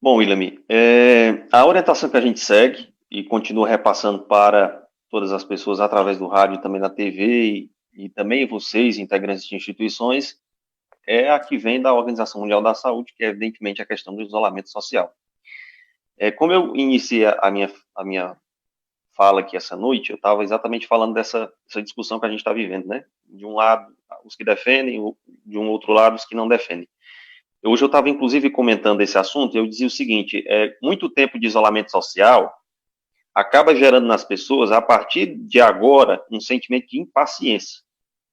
Bom, William, a orientação que a gente segue e continua repassando para todas as pessoas através do rádio e também na TV e também vocês, integrantes de instituições, é a que vem da Organização Mundial da Saúde, que é evidentemente a questão do isolamento social. Como eu iniciei a minha fala aqui essa noite, eu estava exatamente falando dessa discussão que a gente está vivendo, né? De um lado, os que defendem, de um outro lado, os que não defendem. Hoje eu estava, inclusive, comentando esse assunto, e eu dizia o seguinte, muito tempo de isolamento social acaba gerando nas pessoas, a partir de agora, um sentimento de impaciência,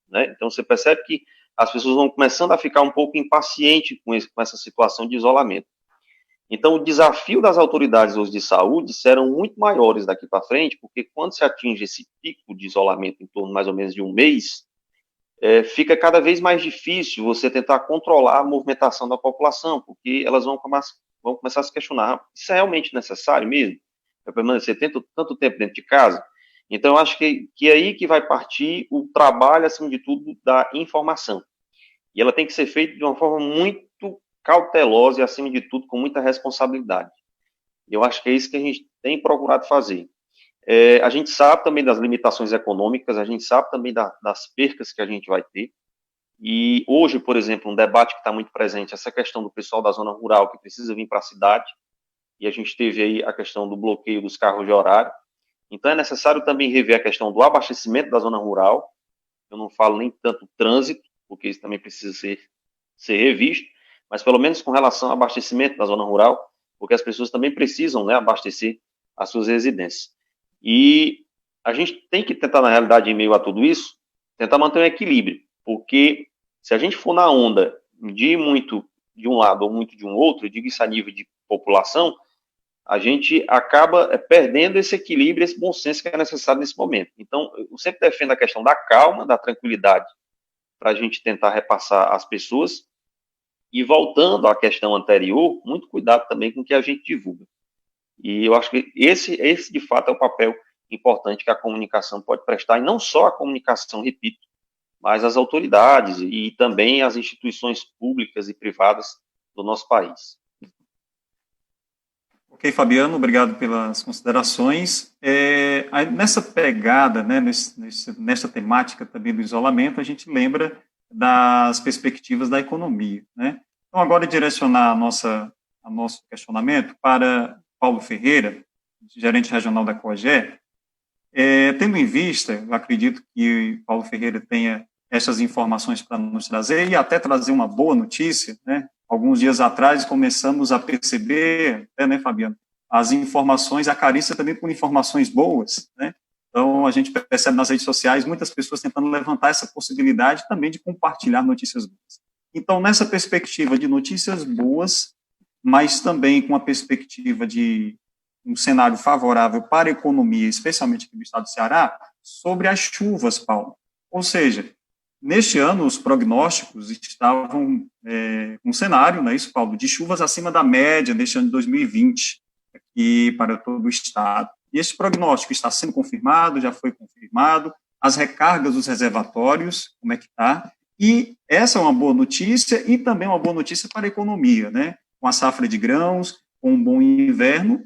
né? Então, você percebe que as pessoas vão começando a ficar um pouco impacientes com essa situação de isolamento. Então, o desafio das autoridades hoje de saúde serão muito maiores daqui para frente, porque quando se atinge esse pico de isolamento em torno mais ou menos de um mês, fica cada vez mais difícil você tentar controlar a movimentação da população, porque elas vão começar a se questionar, isso é realmente necessário mesmo? Vai permanecer tanto tempo dentro de casa? Então, eu acho que é aí que vai partir o trabalho, acima de tudo, da informação. E ela tem que ser feita de uma forma muito cautelosa e, acima de tudo, com muita responsabilidade. E eu acho que é isso que a gente tem procurado fazer. A gente sabe também das limitações econômicas, a gente sabe também das percas que a gente vai ter. E hoje, por exemplo, um debate que está muito presente, essa questão do pessoal da zona rural que precisa vir para a cidade, e a gente teve aí a questão do bloqueio dos carros de horário. Então, é necessário também rever a questão do abastecimento da zona rural. Eu não falo nem tanto trânsito, porque isso também precisa ser revisto, mas pelo menos com relação ao abastecimento da zona rural, porque as pessoas também precisam, né, abastecer as suas residências. E a gente tem que tentar, na realidade, em meio a tudo isso, tentar manter um equilíbrio, porque se a gente for na onda de muito de um lado ou muito de um outro, eu digo isso a nível de população, a gente acaba perdendo esse equilíbrio, esse bom senso que é necessário nesse momento. Então, eu sempre defendo a questão da calma, da tranquilidade, para a gente tentar repassar às pessoas. E voltando à questão anterior, muito cuidado também com o que a gente divulga. E eu acho que esse de fato, é o papel importante que a comunicação pode prestar, e não só a comunicação, repito, mas as autoridades e também as instituições públicas e privadas do nosso país. Ok, Fabiano, obrigado pelas considerações. Nessa pegada, né, nessa temática também do isolamento, a gente lembra das perspectivas da economia, né? Então, agora direcionar a nosso questionamento para Paulo Ferreira, gerente regional da COAGE, tendo em vista, eu acredito que Paulo Ferreira tenha essas informações para nos trazer e até trazer uma boa notícia, né? Alguns dias atrás começamos a perceber, né, Fabiano, as informações, a carência também por informações boas, né? Então, a gente percebe nas redes sociais muitas pessoas tentando levantar essa possibilidade também de compartilhar notícias boas. Então, nessa perspectiva de notícias boas, mas também com a perspectiva de um cenário favorável para a economia, especialmente aqui no estado do Ceará, sobre as chuvas, Paulo. Ou seja, neste ano, os prognósticos estavam um cenário, não é isso, Paulo, de chuvas acima da média neste ano de 2020, aqui para todo o estado. E esse prognóstico está sendo confirmado, já foi confirmado, as recargas dos reservatórios, como é que está? E essa é uma boa notícia e também uma boa notícia para a economia, né? Com a safra de grãos, com um bom inverno,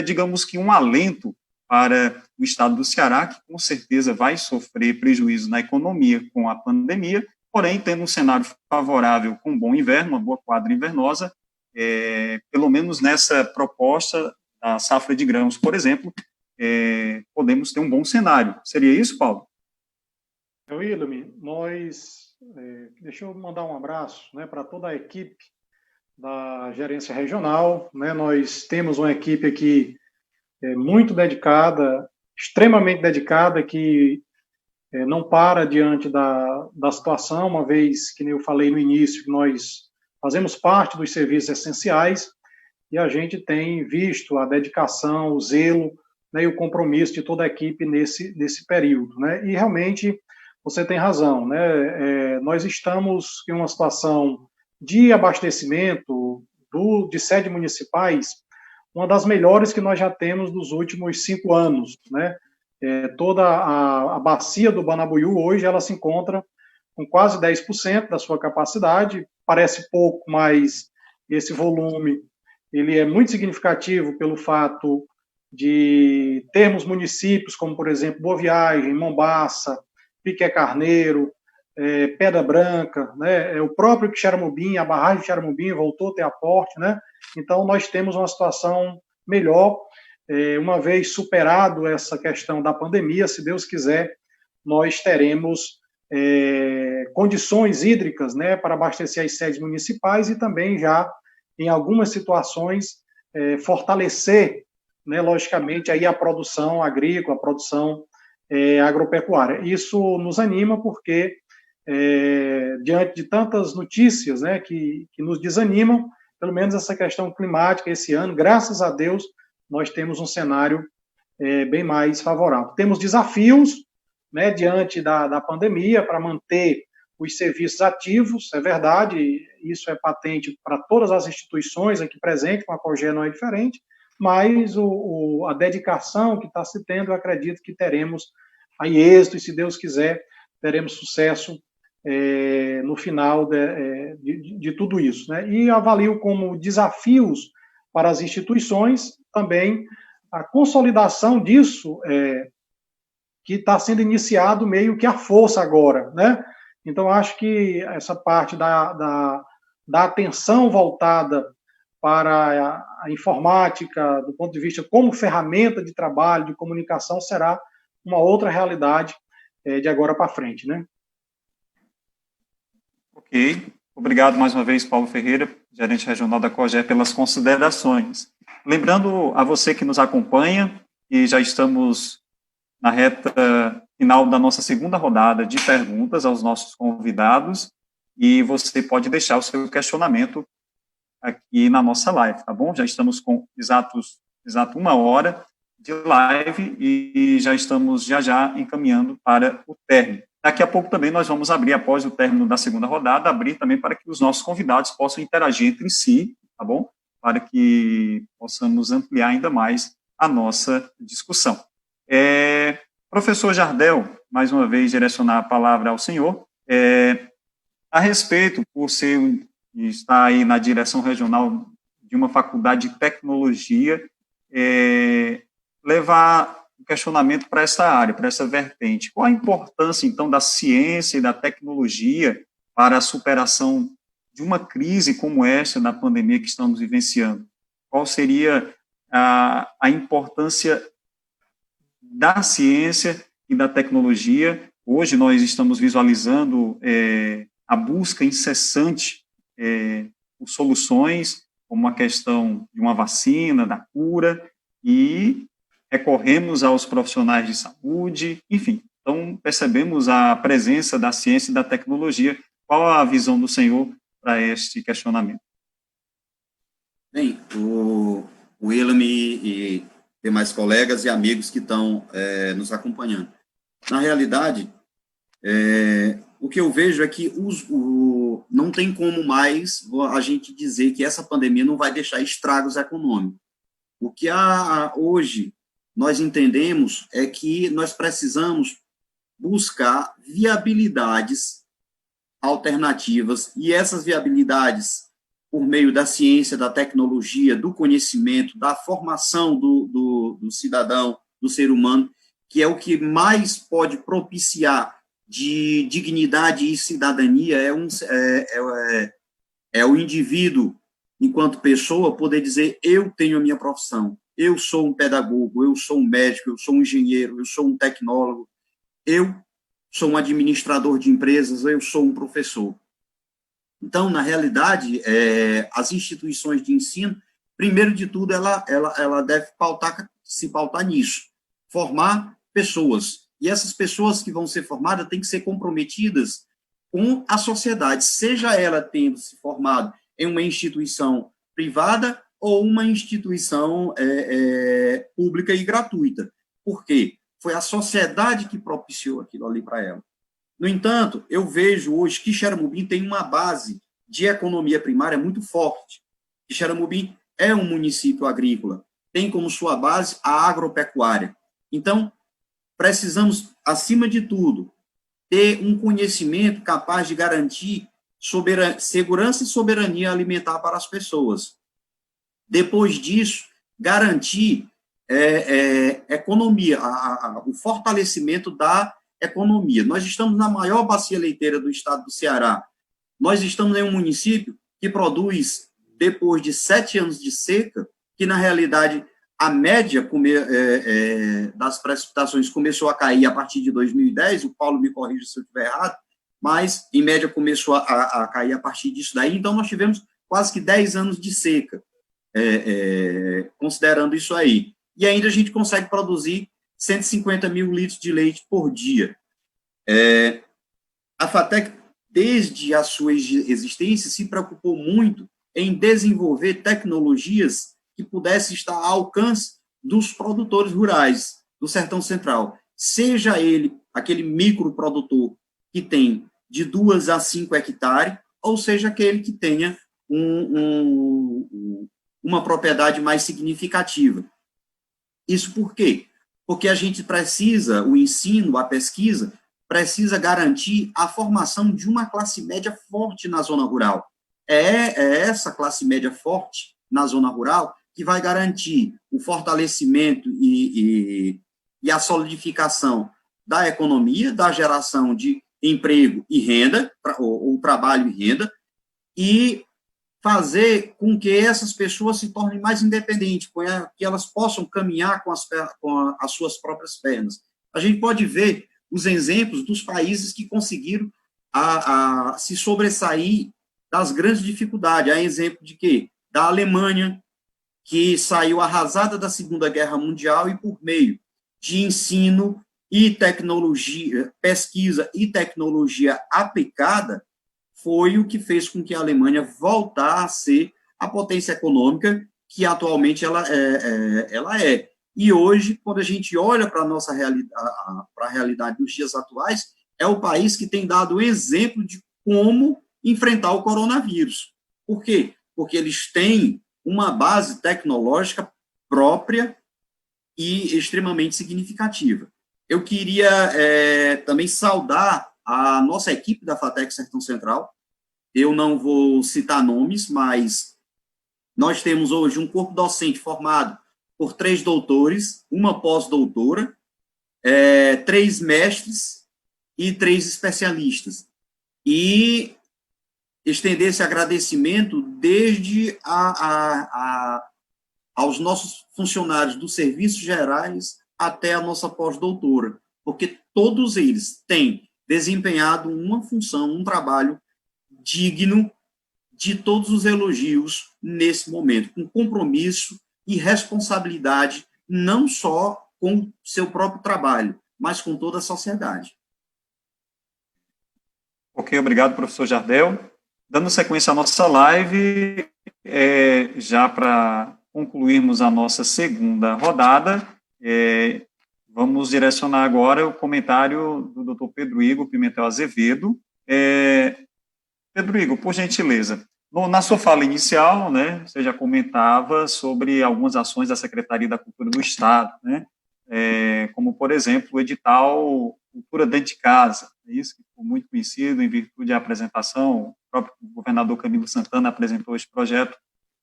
digamos que um alento para o estado do Ceará, que com certeza vai sofrer prejuízo na economia com a pandemia, porém, tendo um cenário favorável com um bom inverno, uma boa quadra invernosa, pelo menos nessa proposta da safra de grãos, por exemplo, podemos ter um bom cenário. Seria isso, Paulo? William, deixa eu mandar um abraço, né, para toda a equipe da gerência regional, né? Nós temos uma equipe aqui muito dedicada, extremamente dedicada, que não para diante da situação, uma vez que eu falei no início, que nós fazemos parte dos serviços essenciais e a gente tem visto a dedicação, o zelo, né, e o compromisso de toda a equipe nesse período, né? E realmente você tem razão, né? Nós estamos em uma situação de abastecimento de sedes municipais, uma das melhores que nós já temos nos últimos 5 anos, né? Toda a bacia do Banabuiú hoje ela se encontra com quase 10% da sua capacidade, parece pouco, mas esse volume ele é muito significativo pelo fato de termos municípios como, por exemplo, Boa Viagem, Mombaça, Piqué Carneiro, Pedra Branca, né? O próprio Quixeramobim, a barragem de Quixeramobim voltou a ter aporte, né? Então, nós temos uma situação melhor, uma vez superado essa questão da pandemia, se Deus quiser, nós teremos condições hídricas, né, para abastecer as sedes municipais e também já, em algumas situações, fortalecer, né, logicamente, aí a produção agrícola, a produção agropecuária. Isso nos anima porque, diante de tantas notícias, né, que nos desanimam, pelo menos essa questão climática esse ano, graças a Deus, nós temos um cenário bem mais favorável. Temos desafios, né, diante da pandemia para manter os serviços ativos, é verdade, isso é patente para todas as instituições aqui presentes, com a COGE não é diferente, mas a dedicação que está se tendo, eu acredito que teremos aí êxito, e se Deus quiser, teremos sucesso no final de tudo isso, né? E avalio como desafios para as instituições também a consolidação disso, que está sendo iniciado meio que à força agora, né? Então, acho que essa parte da atenção voltada para a informática, do ponto de vista como ferramenta de trabalho, de comunicação, será uma outra realidade de agora para frente, né? Ok. Obrigado mais uma vez, Paulo Ferreira, gerente regional da COGE, pelas considerações. Lembrando a você que nos acompanha, que já estamos na reta final da nossa segunda rodada de perguntas aos nossos convidados, e você pode deixar o seu questionamento aqui na nossa live, tá bom? Já estamos com exato 1 hora de live e já estamos já encaminhando para o término. Daqui a pouco também nós vamos abrir, após o término da segunda rodada, abrir também para que os nossos convidados possam interagir entre si, tá bom? Para que possamos ampliar ainda mais a nossa discussão. Professor Jardel, mais uma vez, direcionar a palavra ao senhor, a respeito, por estar aí na direção regional de uma faculdade de tecnologia, levar o questionamento para essa área, para essa vertente. Qual a importância, então, da ciência e da tecnologia para a superação de uma crise como esta da pandemia que estamos vivenciando? Qual seria a importância da ciência e da tecnologia? Hoje nós estamos visualizando a busca incessante por soluções, como a questão de uma vacina, da cura, e recorremos aos profissionais de saúde, enfim. Então, percebemos a presença da ciência e da tecnologia. Qual a visão do senhor para este questionamento? Bem, o Elam e demais colegas e amigos que estão nos acompanhando. Na realidade, o que eu vejo é que não tem como mais a gente dizer que essa pandemia não vai deixar estragos econômicos. O que hoje nós entendemos é que nós precisamos buscar viabilidades alternativas, e essas viabilidades, por meio da ciência, da tecnologia, do conhecimento, da formação do cidadão, do ser humano, que é o que mais pode propiciar de dignidade e cidadania, é o indivíduo, enquanto pessoa, poder dizer: eu tenho a minha profissão, eu sou um pedagogo, eu sou um médico, eu sou um engenheiro, eu sou um tecnólogo, eu sou um administrador de empresas, eu sou um professor. Então, na realidade, as instituições de ensino, primeiro de tudo, ela deve se pautar nisso, formar pessoas. E essas pessoas que vão ser formadas têm que ser comprometidas com a sociedade, seja ela tendo se formado em uma instituição privada ou uma instituição pública e gratuita. Por quê? Foi a sociedade que propiciou aquilo ali para ela. No entanto, eu vejo hoje que Xeramobim tem uma base de economia primária muito forte. Xeramobim é um município agrícola, tem como sua base a agropecuária. Então, precisamos, acima de tudo, ter um conhecimento capaz de garantir segurança e soberania alimentar para as pessoas. Depois disso, garantir economia, o fortalecimento da economia. Nós estamos na maior bacia leiteira do estado do Ceará. Nós estamos em um município que produz, depois de 7 anos de seca, que, na realidade, a média das precipitações começou a cair a partir de 2010, o Paulo me corrija se eu estiver errado, mas, em média, começou a cair a partir disso daí. Então, nós tivemos quase que 10 anos de seca, considerando isso aí. E ainda a gente consegue produzir 150 mil litros de leite por dia. A FATEC, desde a sua existência, se preocupou muito em desenvolver tecnologias que pudessem estar ao alcance dos produtores rurais do Sertão Central, seja ele aquele microprodutor que tem de 2 a 5 hectares, ou seja aquele que tenha uma propriedade mais significativa. Isso por quê? Porque a gente precisa, o ensino, a pesquisa, precisa garantir a formação de uma classe média forte na zona rural. É essa classe média forte na zona rural que vai garantir o fortalecimento e a solidificação da economia, da geração de emprego e renda, ou trabalho e renda, e fazer com que essas pessoas se tornem mais independentes, que elas possam caminhar com as suas próprias pernas. A gente pode ver os exemplos dos países que conseguiram se sobressair das grandes dificuldades. Há exemplo de quê? Da Alemanha, que saiu arrasada da Segunda Guerra Mundial e, por meio de ensino e tecnologia, pesquisa e tecnologia aplicada, foi o que fez com que a Alemanha voltasse a ser a potência econômica que atualmente ela é. E hoje, quando a gente olha para a nossa realidade dos dias atuais, é o país que tem dado o exemplo de como enfrentar o coronavírus. Por quê? Porque eles têm uma base tecnológica própria e extremamente significativa. eu queria também saudar a nossa equipe da FATEC Sertão Central. Eu não vou citar nomes, mas nós temos hoje um corpo docente formado por 3 doutores, uma pós-doutora, 3 mestres e 3 especialistas. E estender esse agradecimento desde aos nossos funcionários dos serviços gerais até a nossa pós-doutora, porque todos eles têm desempenhado uma função, um trabalho digno de todos os elogios nesse momento, com compromisso e responsabilidade, não só com seu próprio trabalho, mas com toda a sociedade. Ok, obrigado, professor Jardel. Dando sequência à nossa live, já para concluirmos a nossa segunda rodada, vamos direcionar agora o comentário do Dr. Pedro Igor Pimentel Azevedo. Pedro Igor, por gentileza, na sua fala inicial, né, você já comentava sobre algumas ações da Secretaria da Cultura do Estado, né, como, por exemplo, o edital Cultura Dentro de Casa, isso que ficou muito conhecido em virtude da apresentação, o próprio governador Camilo Santana apresentou esse projeto.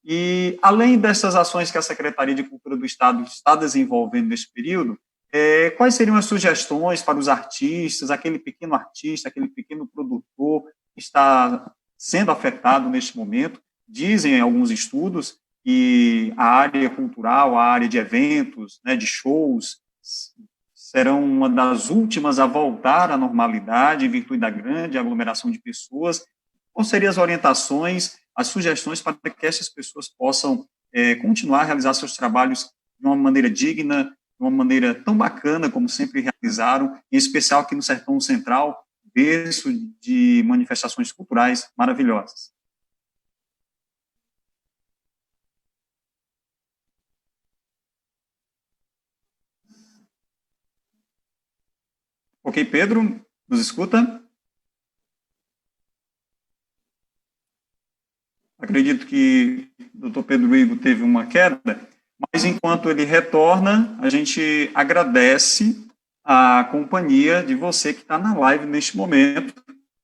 E, além dessas ações que a Secretaria de Cultura do Estado está desenvolvendo nesse período, quais seriam as sugestões para os artistas, aquele pequeno produtor que está sendo afetado neste momento? Dizem alguns estudos que a área cultural, a área de eventos, né, de shows, serão uma das últimas a voltar à normalidade em virtude da grande aglomeração de pessoas. Quais seriam as orientações, as sugestões para que essas pessoas possam continuar a realizar seus trabalhos de uma maneira digna, de uma maneira tão bacana como sempre realizaram, em especial aqui no Sertão Central, berço de manifestações culturais maravilhosas? Ok, Pedro, nos escuta? Acredito que o Dr. Pedro Igor teve uma queda, mas enquanto ele retorna, a gente agradece a companhia de você que está na live neste momento,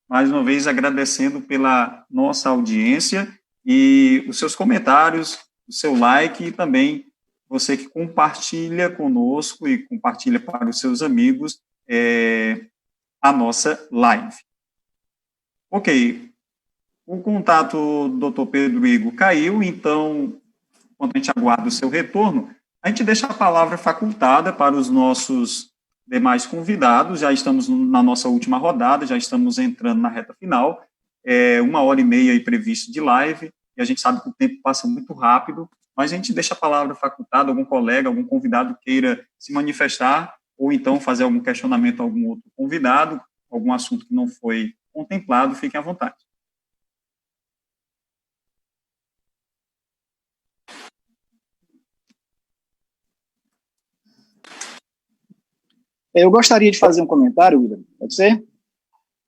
mais uma vez agradecendo pela nossa audiência e os seus comentários, o seu like e também você que compartilha conosco e compartilha para os seus amigos a nossa live. Ok, o contato do Dr. Pedro Igor caiu, então, enquanto a gente aguarda o seu retorno, a gente deixa a palavra facultada para os nossos demais convidados. Já estamos na nossa última rodada, já estamos entrando na reta final, 1h30 aí previsto de live, e a gente sabe que o tempo passa muito rápido, mas a gente deixa a palavra facultada, algum colega, algum convidado queira se manifestar, ou então fazer algum questionamento a algum outro convidado, algum assunto que não foi contemplado, fiquem à vontade. Eu gostaria de fazer um comentário, William, pode ser?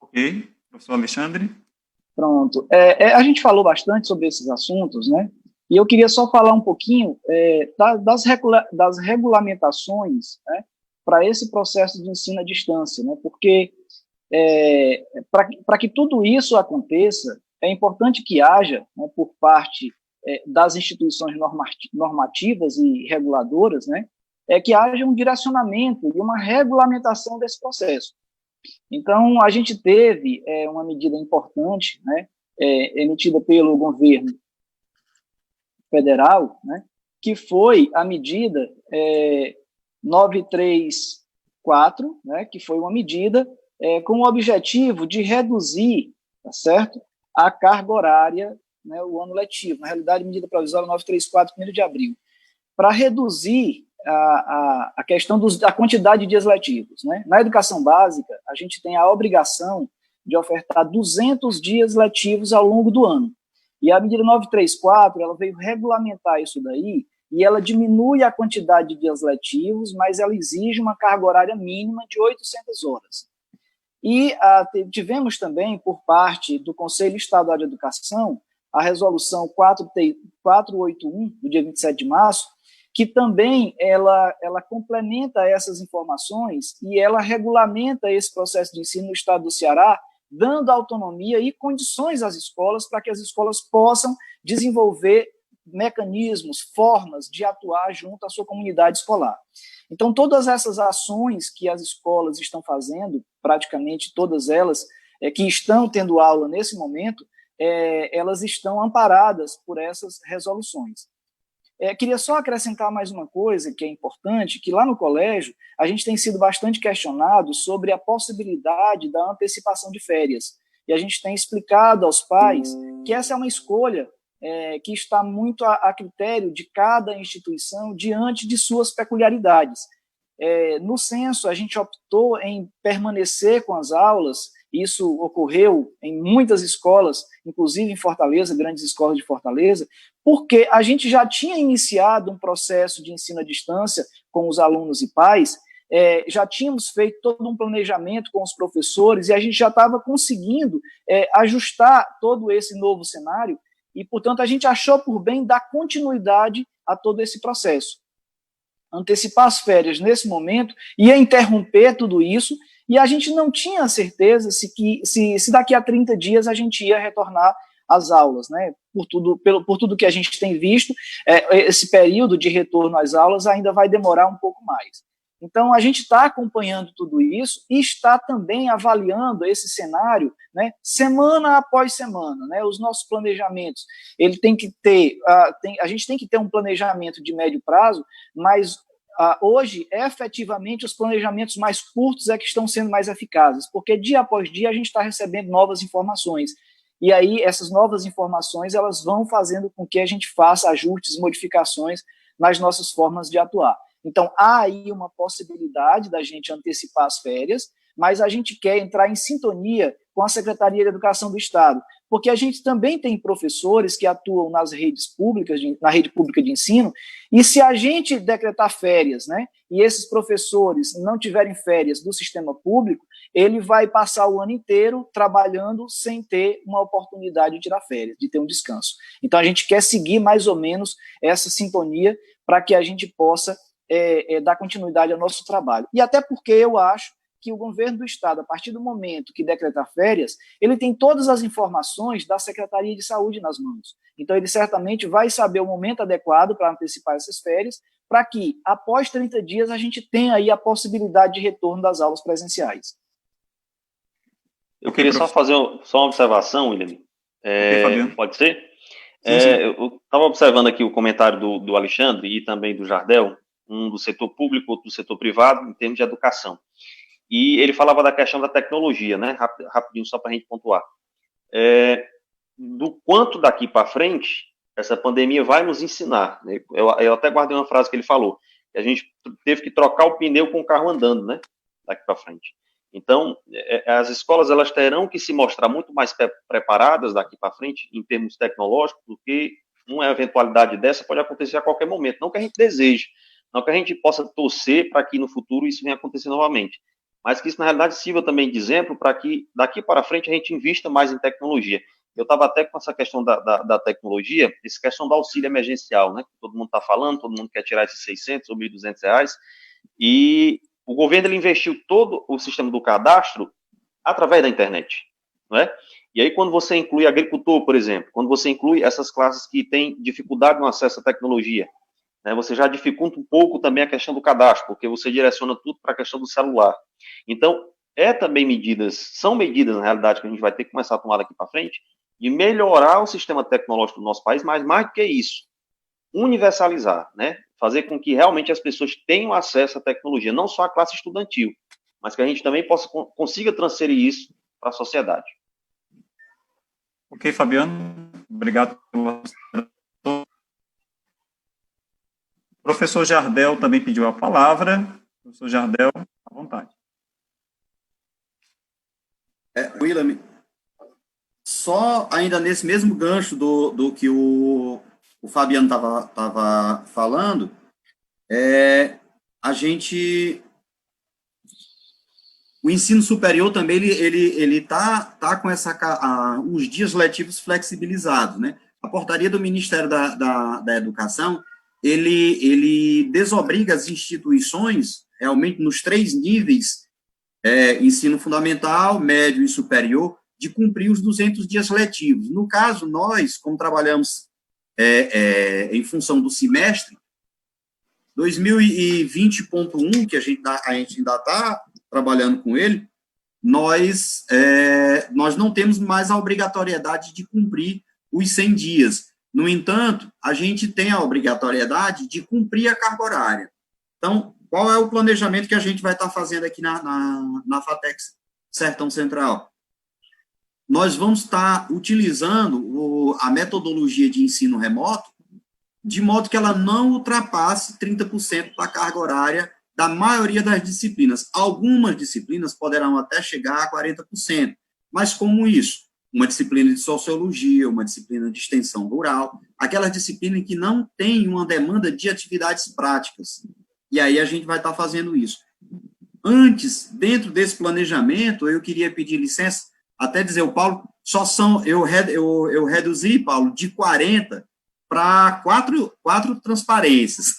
Ok, professor Alexandre. Pronto. A gente falou bastante sobre esses assuntos, né? E eu queria só falar um pouquinho das regulamentações, né, para esse processo de ensino à distância, né? Porque para que tudo isso aconteça, é importante que haja, né, por parte das instituições normativas e reguladoras, né, que haja um direcionamento e uma regulamentação desse processo. Então, a gente teve uma medida importante, né, emitida pelo governo federal, né, que foi a medida 934, né, que foi uma medida com o objetivo de reduzir, tá certo, a carga horária, né, o ano letivo. Na realidade, medida provisória 934, 1º de abril, para reduzir a questão da quantidade de dias letivos, né? Na educação básica, a gente tem a obrigação de ofertar 200 dias letivos ao longo do ano. E a medida 934, ela veio regulamentar isso daí, e ela diminui a quantidade de dias letivos, mas ela exige uma carga horária mínima de 800 horas. E tivemos também, por parte do Conselho Estadual de Educação, a resolução 481, do dia 27 de março, que também ela complementa essas informações e ela regulamenta esse processo de ensino no estado do Ceará, dando autonomia e condições às escolas para que as escolas possam desenvolver mecanismos, formas de atuar junto à sua comunidade escolar. Então, todas essas ações que as escolas estão fazendo, praticamente todas elas, que estão tendo aula nesse momento, elas estão amparadas por essas resoluções. Queria só acrescentar mais uma coisa que é importante, que lá no colégio a gente tem sido bastante questionado sobre a possibilidade da antecipação de férias. E a gente tem explicado aos pais que essa é uma escolha que está muito a critério de cada instituição diante de suas peculiaridades. No censo, a gente optou em permanecer com as aulas. Isso ocorreu em muitas escolas, inclusive em Fortaleza, grandes escolas de Fortaleza, porque a gente já tinha iniciado um processo de ensino à distância com os alunos e pais, já tínhamos feito todo um planejamento com os professores e a gente já estava conseguindo ajustar todo esse novo cenário e, portanto, a gente achou por bem dar continuidade a todo esse processo. Antecipar as férias nesse momento ia interromper tudo isso e a gente não tinha certeza se daqui a 30 dias a gente ia retornar às aulas, né? Por tudo que a gente tem visto, esse período de retorno às aulas ainda vai demorar um pouco mais. Então, a gente está acompanhando tudo isso e está também avaliando esse cenário, né, semana após semana, né, os nossos planejamentos. Ele tem que ter, a gente tem que ter um planejamento de médio prazo, mas hoje, efetivamente, os planejamentos mais curtos que estão sendo mais eficazes, porque dia após dia a gente está recebendo novas informações. E aí, essas novas informações, elas vão fazendo com que a gente faça ajustes, modificações nas nossas formas de atuar. Então, há aí uma possibilidade da gente antecipar as férias, mas a gente quer entrar em sintonia com a Secretaria de Educação do Estado, porque a gente também tem professores que atuam nas redes públicas, na rede pública de ensino, e se a gente decretar férias, né, e esses professores não tiverem férias do sistema público, ele vai passar o ano inteiro trabalhando sem ter uma oportunidade de tirar férias, de ter um descanso. Então, a gente quer seguir mais ou menos essa sintonia para que a gente possa dar continuidade ao nosso trabalho. E até porque eu acho que o governo do Estado, a partir do momento que decretar férias, ele tem todas as informações da Secretaria de Saúde nas mãos. Então, ele certamente vai saber o momento adequado para antecipar essas férias, para que, após 30 dias, a gente tenha aí a possibilidade de retorno das aulas presenciais. Eu queria só fazer uma observação, William. Pode ser? Eu estava observando aqui o comentário do Alexandre e também do Jardel, um do setor público, outro do setor privado, em termos de educação. E ele falava da questão da tecnologia, né? Rapidinho, só para a gente pontuar. Do quanto daqui para frente, essa pandemia vai nos ensinar. Né? Eu até guardei uma frase que ele falou, que a gente teve que trocar o pneu com o carro andando, né? Daqui para frente. Então, as escolas elas terão que se mostrar muito mais preparadas daqui para frente, em termos tecnológicos, porque uma eventualidade dessa pode acontecer a qualquer momento. Não que a gente deseje, não que a gente possa torcer para que no futuro isso venha acontecer novamente, mas que isso, na realidade, sirva também de exemplo para que, daqui para frente, a gente invista mais em tecnologia. Eu estava até com essa questão da tecnologia, essa questão do auxílio emergencial, né, que todo mundo está falando, todo mundo quer tirar esses 600 ou 1.200 reais, e o governo ele investiu todo o sistema do cadastro através da internet, não é? E aí, quando você inclui agricultor, por exemplo, quando você inclui essas classes que têm dificuldade no acesso à tecnologia, né, você já dificulta um pouco também a questão do cadastro, porque você direciona tudo para a questão do celular. Então, são medidas, na realidade, que a gente vai ter que começar a tomar daqui para frente, de melhorar o sistema tecnológico do nosso país, mas mais do que isso, universalizar, né? Fazer com que realmente as pessoas tenham acesso à tecnologia, não só a classe estudantil, mas que a gente também consiga transferir isso para a sociedade. Ok, Fabiano, obrigado pela... O professor Jardel também pediu a palavra. Professor Jardel, à vontade. William, só ainda nesse mesmo gancho do que o Fabiano estava falando, a gente... O ensino superior também, ele tá com os dias letivos flexibilizados, né? A portaria do Ministério da Educação, ele desobriga as instituições, realmente nos 3 níveis, ensino fundamental, médio e superior, de cumprir os 200 dias letivos. No caso, nós, como trabalhamos em função do semestre, 2020.1, que a gente ainda está trabalhando com ele, nós não temos mais a obrigatoriedade de cumprir os 100 dias. No entanto, a gente tem a obrigatoriedade de cumprir a carga horária. Então, qual é o planejamento que a gente vai estar fazendo aqui na FATEC Sertão Central? Nós vamos estar utilizando a metodologia de ensino remoto de modo que ela não ultrapasse 30% da carga horária da maioria das disciplinas. Algumas disciplinas poderão até chegar a 40%, mas como isso? Uma disciplina de sociologia, uma disciplina de extensão rural, aquela disciplina que não tem uma demanda de atividades práticas. E aí a gente vai estar fazendo isso. Antes, dentro desse planejamento, eu queria pedir licença, até dizer, o Paulo, eu reduzi, Paulo, de 40 para 4 transparências.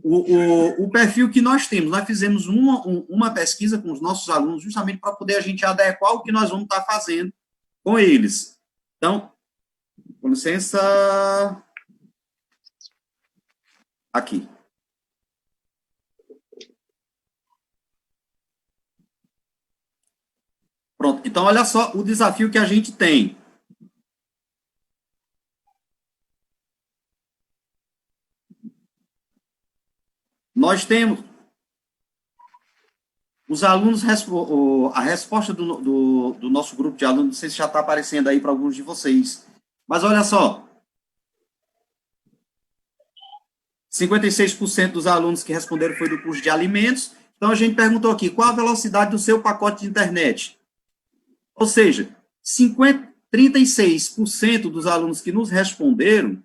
O perfil que nós temos, nós fizemos uma pesquisa com os nossos alunos, justamente para poder a gente adequar o que nós vamos estar fazendo com eles. Então, com licença, aqui. Pronto, então olha só o desafio que a gente tem. Nós temos os alunos, a resposta do nosso grupo de alunos, não sei se já está aparecendo aí para alguns de vocês, mas olha só, 56% dos alunos que responderam foi do curso de alimentos, então a gente perguntou aqui, qual a velocidade do seu pacote de internet? Ou seja, 36% dos alunos que nos responderam,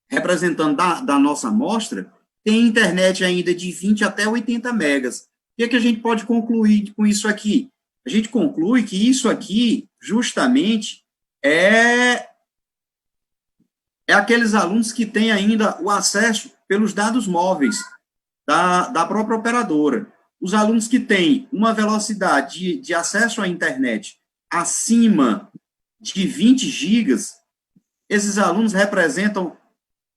representando da nossa amostra, tem internet ainda de 20 até 80 megas. O que a gente pode concluir com isso aqui? A gente conclui que isso aqui, justamente, é aqueles alunos que têm ainda o acesso pelos dados móveis da própria operadora. Os alunos que têm uma velocidade de acesso à internet acima de 20 gigas, esses alunos representam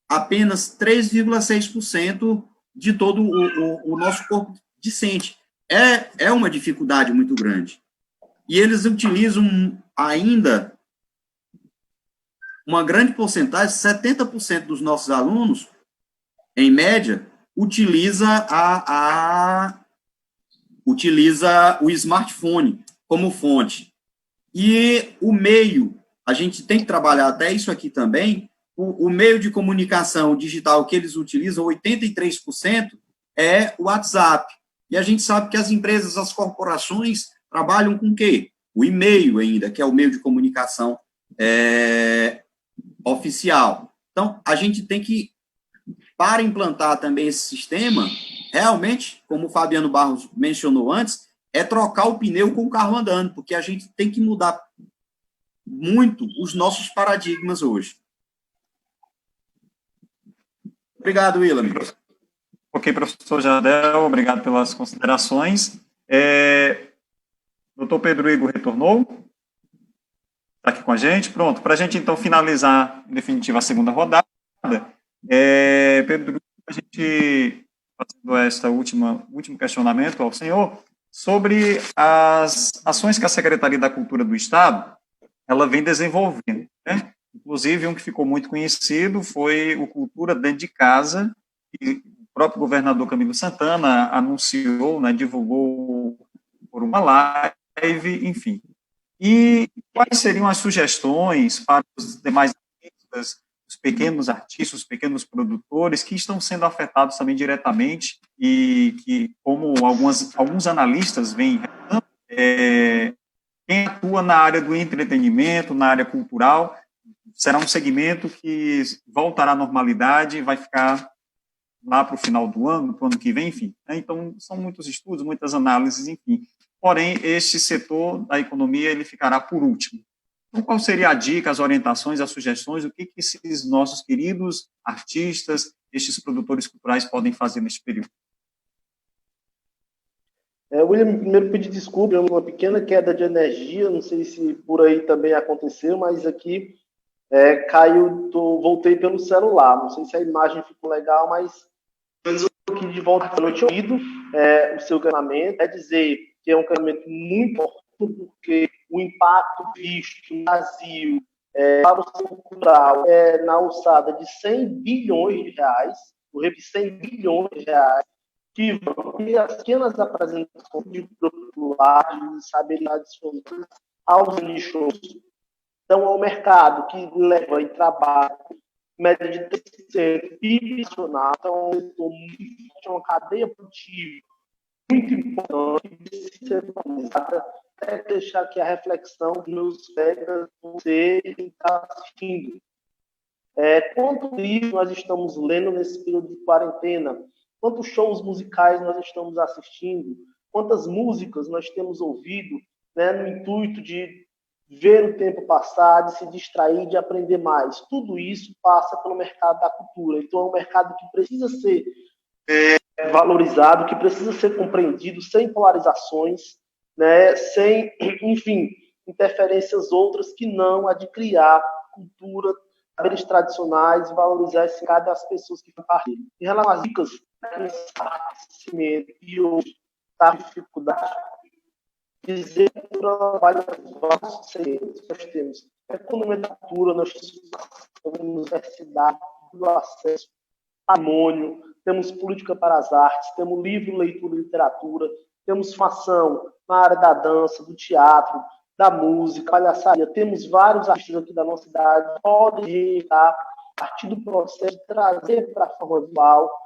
apenas 3,6% de todo o nosso corpo discente. É uma dificuldade muito grande. E eles utilizam ainda uma grande porcentagem, 70% dos nossos alunos, em média, utiliza o smartphone como fonte. E o meio, a gente tem que trabalhar até isso aqui também, o meio de comunicação digital que eles utilizam, 83%, é o WhatsApp. E a gente sabe que as empresas, as corporações, trabalham com o quê? O e-mail ainda, que é o meio de comunicação oficial. Então, a gente tem que, para implantar também esse sistema, realmente, como o Fabiano Barros mencionou antes, é trocar o pneu com o carro andando, porque a gente tem que mudar muito os nossos paradigmas hoje. Obrigado, Willam. Ok, professor Jardel, obrigado pelas considerações. Doutor Pedro Igor retornou? Está aqui com a gente? Pronto, para a gente, então, finalizar, em definitiva, a segunda rodada, Pedro, a gente fazendo último questionamento ao senhor, sobre as ações que a Secretaria da Cultura do Estado, ela vem desenvolvendo, né? Inclusive, um que ficou muito conhecido foi o Cultura Dentro de Casa, que o próprio governador Camilo Santana anunciou, né, divulgou por uma live, enfim. E quais seriam as sugestões para os demais artistas, os pequenos produtores que estão sendo afetados também diretamente e que, como alguns analistas vêm, quem atua na área do entretenimento, na área cultural, será um segmento que voltará à normalidade, vai ficar lá para o final do ano, para o ano que vem, enfim. Então, são muitos estudos, muitas análises, enfim. Porém, este setor da economia, ele ficará por último. Então, qual seria a dica, as orientações, as sugestões, o que esses nossos queridos artistas, estes produtores culturais podem fazer neste período? William, primeiro pedir desculpa, uma pequena queda de energia, não sei se por aí também aconteceu, mas aqui caiu, voltei pelo celular, não sei se a imagem ficou legal, mas aqui de volta, eu não tinha ouvido o seu questionamento, dizer que é um questionamento muito importante, porque o impacto visto no Brasil para o setor cultural na alçada de 100 bilhões de reais, eu repito, 100 bilhões de reais, que vão ter as pequenas apresentações de populares, habilidades funcionais aos nichos. Então, é um mercado que leva e trabalha média de 3% PIB nacional, então é um setor muito forte, uma cadeia produtiva muito importante, precisa ser valorizada. Até deixar aqui a reflexão dos meus colegas, você que está assistindo. Quanto isso nós estamos lendo nesse período de quarentena? Quantos shows musicais nós estamos assistindo? Quantas músicas nós temos ouvido, né, no intuito de ver o tempo passar, de se distrair, de aprender mais? Tudo isso passa pelo mercado da cultura. Então, é um mercado que precisa ser valorizado, que precisa ser compreendido sem polarizações, né, sem, enfim, interferências outras que não a de criar cultura, saberes tradicionais e valorizar esse mercado das pessoas que fazem parte dele. Em relação às dicas, e hoje está dificuldade, dizer que o trabalho dos segredos nós temos economia da cultura, nós temos universidade, do acesso, patrimônio, temos política para as artes, temos livro, leitura e literatura, temos formação na área da dança, do teatro, da música, palhaçaria. Temos vários artistas aqui da nossa cidade, podem estar a partir do processo de trazer para a forma visual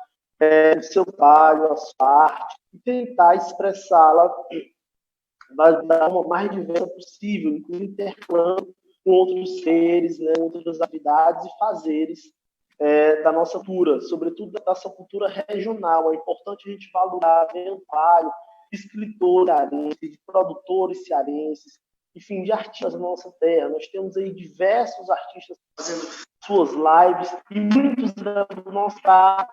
o seu trabalho, a sua arte, e tentar expressá-la da forma mais diversa possível, incluindo intercalando com outros seres, né, outras atividades e fazeres da nossa cultura, sobretudo da nossa cultura regional. É importante a gente valorizar o trabalho de escritores cearenses, de produtores cearenses, enfim, de artistas da nossa terra. Nós temos aí diversos artistas fazendo suas lives e muitos da nossa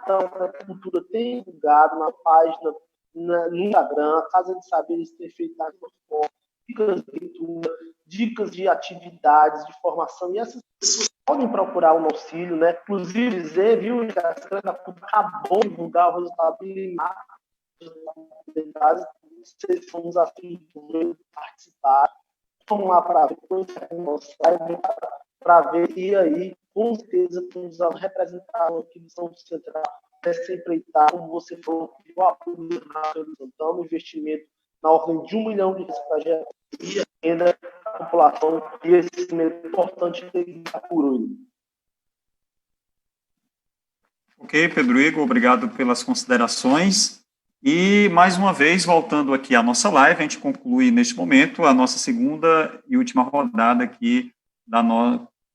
cultura tem divulgado na página, no Instagram, a Casa de Saberes tem feito dicas de leitura, dicas de atividades, de formação, e essas pessoas podem procurar um auxílio, né? Inclusive dizer, viu, que a Secretaria da Cultura acabou de divulgar o resultado de vocês vamos participar, vamos lá para ver, para ver, e aí, com certeza, vamos representar aqui no São Central, essa empreitada, como você falou, o apoio do Santana, o investimento na ordem de R$1 milhão para gerar renda da população, e esse investimento importante que por hoje. Ok, Pedro Igor, obrigado pelas considerações. E, mais uma vez, voltando aqui à nossa live, a gente conclui, neste momento, a nossa segunda e última rodada aqui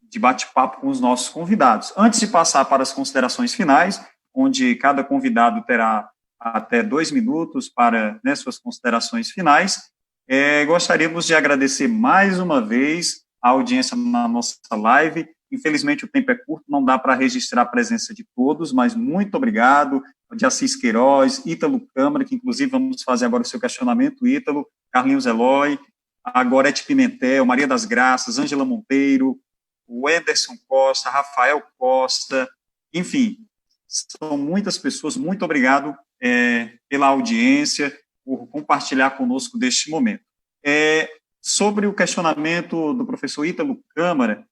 de bate-papo com os nossos convidados. Antes de passar para as considerações finais, onde cada convidado terá até 2 minutos para, né, suas considerações finais, gostaríamos de agradecer mais uma vez a audiência na nossa live. Infelizmente, o tempo é curto, não dá para registrar a presença de todos, mas muito obrigado, de Assis Queiroz, Ítalo Câmara, que inclusive vamos fazer agora o seu questionamento, Ítalo, Carlinhos Eloy, a Gorete Pimentel, Maria das Graças, Ângela Monteiro, o Ederson Costa, Rafael Costa, enfim, são muitas pessoas. Muito obrigado pela audiência, por compartilhar conosco deste momento. Sobre o questionamento do professor Ítalo Câmara,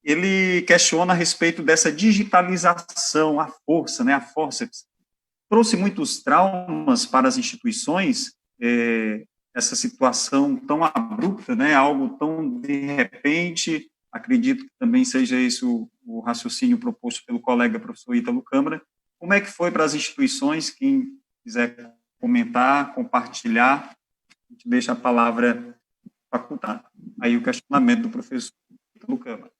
ele questiona a respeito dessa digitalização, a força, né, a forceps. Trouxe muitos traumas para as instituições, essa situação tão abrupta, né, algo tão de repente. Acredito que também seja esse o raciocínio proposto pelo colega professor Ítalo Câmara. Como é que foi para as instituições? Quem quiser comentar, compartilhar, a gente deixa a palavra facultada. Aí o questionamento do professor Ítalo Câmara.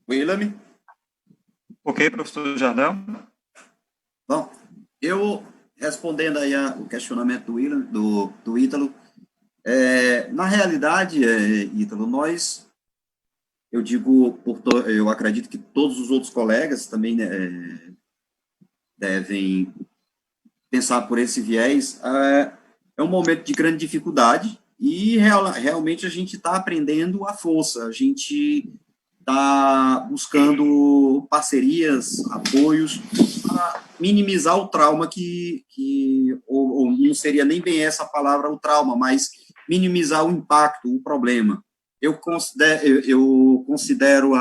William? Ok, professor Jardel? Bom, eu respondendo aí o questionamento do Ítalo, na realidade, Ítalo, eu acredito que todos os outros colegas também, né, devem pensar por esse viés. É um momento de grande dificuldade e realmente a gente está aprendendo à força, a gente está buscando parcerias, apoios para minimizar o trauma ou não seria nem bem essa palavra, o trauma, mas minimizar o impacto, o problema. Eu considero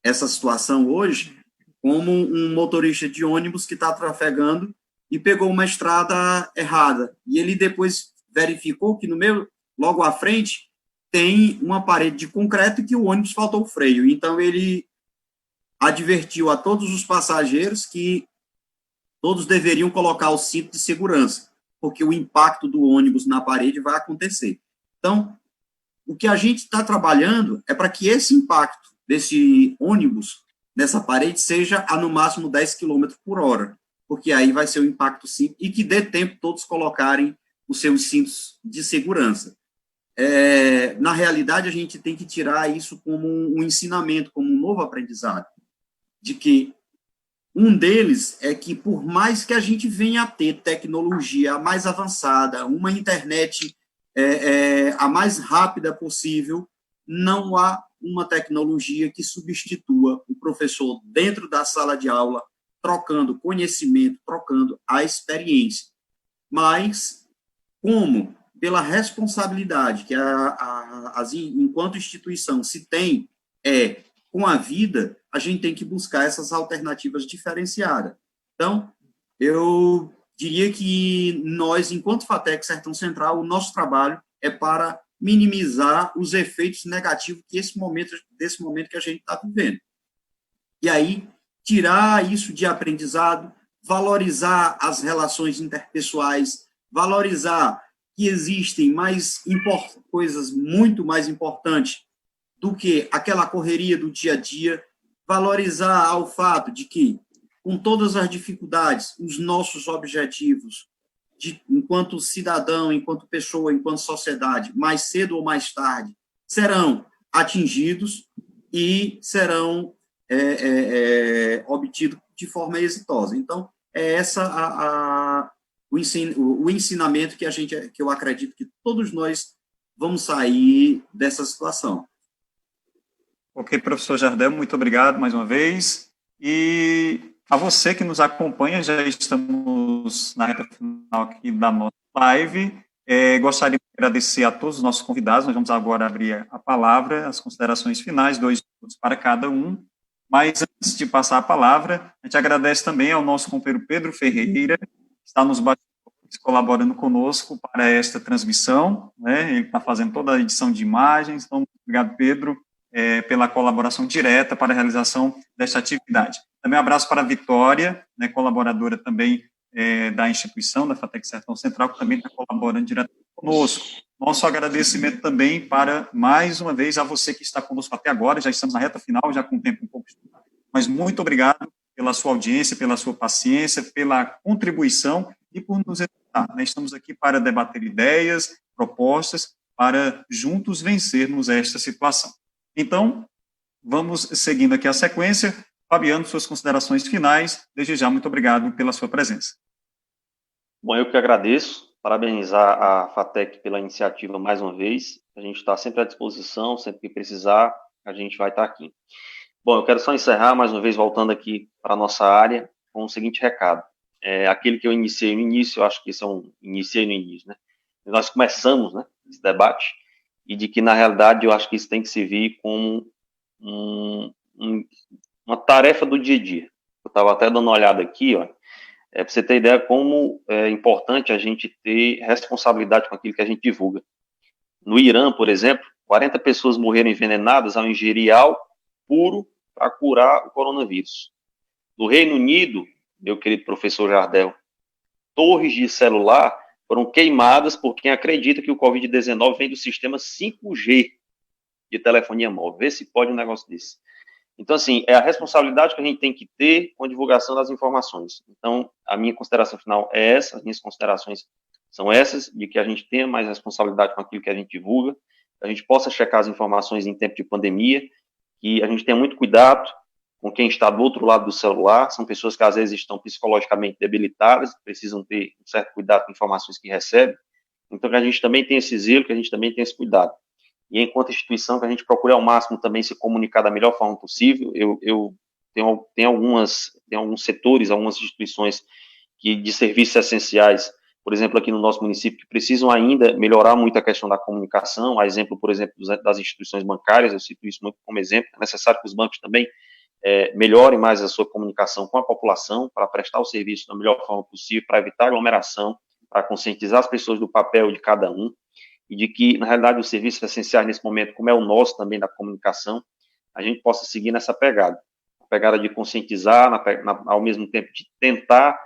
essa situação hoje como um motorista de ônibus que está trafegando e pegou uma estrada errada. E ele depois verificou que logo à frente, tem uma parede de concreto e que o ônibus faltou o freio. Então, ele advertiu a todos os passageiros que todos deveriam colocar o cinto de segurança, porque o impacto do ônibus na parede vai acontecer. Então, o que a gente está trabalhando é para que esse impacto desse ônibus nessa parede seja a, no máximo, 10 km por hora, porque aí vai ser o impacto sim, e que dê tempo todos colocarem os seus cintos de segurança. Na realidade, a gente tem que tirar isso como um ensinamento, como um novo aprendizado, de que um deles é que, por mais que a gente venha a ter tecnologia mais avançada, uma internet a mais rápida possível, não há uma tecnologia que substitua o professor dentro da sala de aula, trocando conhecimento, trocando a experiência. Mas, como pela responsabilidade que enquanto instituição se tem com a vida, a gente tem que buscar essas alternativas diferenciadas. Então, eu diria que nós, enquanto FATEC Sertão Central, o nosso trabalho é para minimizar os efeitos negativos desse momento que a gente está vivendo. E aí, tirar isso de aprendizado, valorizar as relações interpessoais, valorizar que existem coisas muito mais importantes do que aquela correria do dia a dia, valorizar ao fato de que, com todas as dificuldades, os nossos objetivos, enquanto cidadão, enquanto pessoa, enquanto sociedade, mais cedo ou mais tarde, serão atingidos e serão obtidos de forma exitosa. Então, o ensinamento que eu acredito que todos nós vamos sair dessa situação. Ok, professor Jardel, muito obrigado mais uma vez. E a você que nos acompanha, já estamos na reta final aqui da nossa live. Gostaria de agradecer a todos os nossos convidados. Nós vamos agora abrir a palavra, as considerações finais, 2 minutos para cada um. Mas antes de passar a palavra, a gente agradece também ao nosso companheiro Pedro Ferreira, que está nos bastidores colaborando conosco para esta transmissão, né? Ele está fazendo toda a edição de imagens. Então, muito obrigado, Pedro, pela colaboração direta para a realização desta atividade. Também um abraço para a Vitória, né, colaboradora também da instituição, da FATEC Sertão Central, que também está colaborando diretamente conosco. Nosso agradecimento também para, mais uma vez, a você que está conosco até agora. Já estamos na reta final, já com o tempo um pouco estudado, mas muito obrigado pela sua audiência, pela sua paciência, pela contribuição e por nos escutar, né? Estamos aqui para debater ideias, propostas, para juntos vencermos esta situação. Então, vamos seguindo aqui a sequência. Fabiano, suas considerações finais. Desde já, muito obrigado pela sua presença. Bom, eu que agradeço. Parabenizar a FATEC pela iniciativa mais uma vez. A gente está sempre à disposição, sempre que precisar, a gente vai estar aqui. Bom, eu quero só encerrar mais uma vez, voltando aqui para a nossa área, com o seguinte recado. Aquele que eu iniciei no início, eu acho que esse iniciei no início, né? Nós começamos, né, esse debate, e de que, na realidade, eu acho que isso tem que servir como uma tarefa do dia a dia. Eu estava até dando uma olhada aqui, ó, para você ter ideia como é importante a gente ter responsabilidade com aquilo que a gente divulga. No Irã, por exemplo, 40 pessoas morreram envenenadas ao ingerir álcool puro para curar o coronavírus. No Reino Unido, meu querido professor Jardel, torres de celular foram queimadas por quem acredita que o Covid-19 vem do sistema 5G de telefonia móvel. Vê se pode um negócio desse. Então, assim, é a responsabilidade que a gente tem que ter com a divulgação das informações. Então, a minha consideração final é essa, as minhas considerações são essas, de que a gente tenha mais responsabilidade com aquilo que a gente divulga, que a gente possa checar as informações em tempo de pandemia, que a gente tenha muito cuidado com quem está do outro lado do celular, são pessoas que às vezes estão psicologicamente debilitadas, precisam ter um certo cuidado com informações que recebem, então que a gente também tenha esse zelo, que a gente também tenha esse cuidado. E enquanto instituição, que a gente procure ao máximo também se comunicar da melhor forma possível. Eu tenho alguns setores, algumas instituições de serviços essenciais, por exemplo, aqui no nosso município, que precisam ainda melhorar muito a questão da comunicação, a exemplo, por exemplo, das instituições bancárias, eu cito isso muito como exemplo, é necessário que os bancos também melhorem mais a sua comunicação com a população, para prestar o serviço da melhor forma possível, para evitar aglomeração, para conscientizar as pessoas do papel de cada um, e de que, na realidade, os serviços essenciais nesse momento, como é o nosso também da comunicação, a gente possa seguir nessa pegada, a pegada de conscientizar, ao mesmo tempo de tentar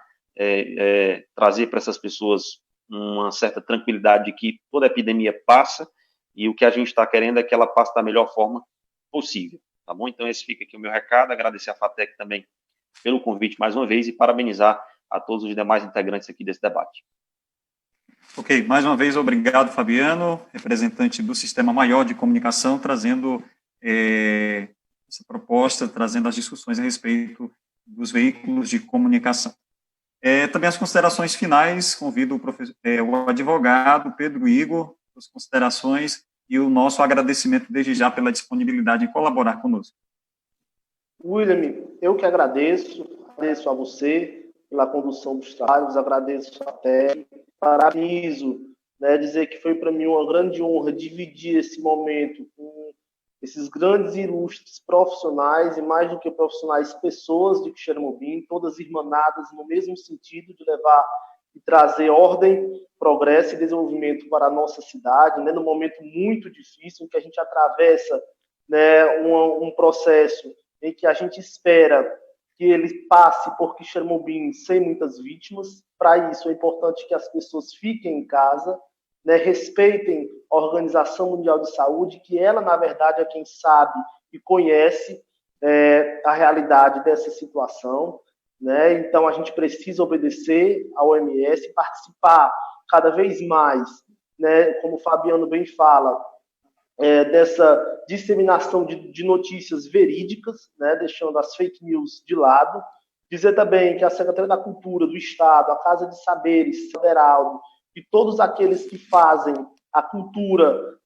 trazer para essas pessoas uma certa tranquilidade de que toda epidemia passa, e o que a gente está querendo é que ela passe da melhor forma possível, tá bom? Então, esse fica aqui o meu recado, agradecer a FATEC também pelo convite mais uma vez, e parabenizar a todos os demais integrantes aqui desse debate. Ok, mais uma vez, obrigado, Fabiano, representante do Sistema Maior de Comunicação, trazendo essa proposta, trazendo as discussões a respeito dos veículos de comunicação. Também as considerações finais, convido o advogado Pedro Igor, as considerações e o nosso agradecimento desde já pela disponibilidade em colaborar conosco. William, eu que agradeço a você pela condução dos trabalhos, agradeço até, parabenizo, né, dizer que foi para mim uma grande honra dividir esse momento com esses grandes e ilustres profissionais, e mais do que profissionais, pessoas de Quixeramobim, todas irmanadas no mesmo sentido de levar e trazer ordem, progresso e desenvolvimento para a nossa cidade, né, num momento muito difícil, em que a gente atravessa, né, um processo em que a gente espera que ele passe por Quixeramobim sem muitas vítimas. Para isso, é importante que as pessoas fiquem em casa, né, respeitem a Organização Mundial de Saúde, que ela, na verdade, é quem sabe e conhece a realidade dessa situação, né? Então, a gente precisa obedecer à OMS, participar cada vez mais, né, como o Fabiano bem fala, dessa disseminação de notícias verídicas, né, deixando as fake news de lado. Dizer também que a Secretaria da Cultura do Estado, a Casa de Saberes Federal e todos aqueles que fazem a cultura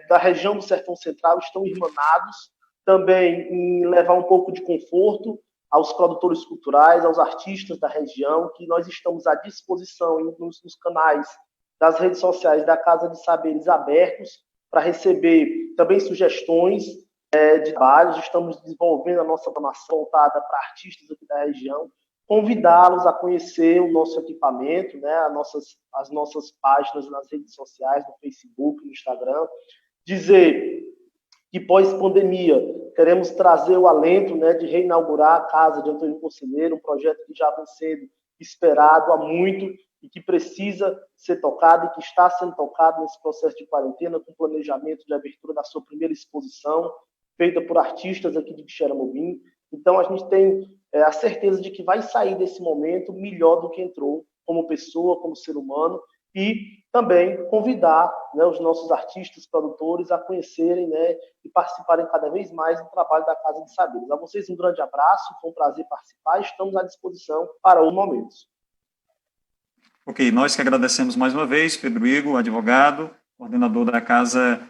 da região do Sertão Central estão irmanados também em levar um pouco de conforto aos produtores culturais, aos artistas da região, que nós estamos à disposição nos canais das redes sociais da Casa de Saberes abertos para receber também sugestões de trabalhos. Estamos desenvolvendo a nossa programação voltada para artistas aqui da região, convidá-los a conhecer o nosso equipamento, né, as nossas páginas nas redes sociais, no Facebook, no Instagram, dizer que pós-pandemia queremos trazer o alento, né, de reinaugurar a Casa de Antônio Conselheiro, um projeto que já vem sendo esperado há muito e que precisa ser tocado e que está sendo tocado nesse processo de quarentena, com planejamento de abertura da sua primeira exposição, feita por artistas aqui de Quixeramobim. Então, a gente tem a certeza de que vai sair desse momento melhor do que entrou, como pessoa, como ser humano, e também convidar, né, os nossos artistas, produtores, a conhecerem, né, e participarem cada vez mais do trabalho da Casa de Saberes. A vocês um grande abraço, foi um prazer participar, estamos à disposição para os momentos. Ok, nós que agradecemos mais uma vez, Pedro Igor, advogado, coordenador da Casa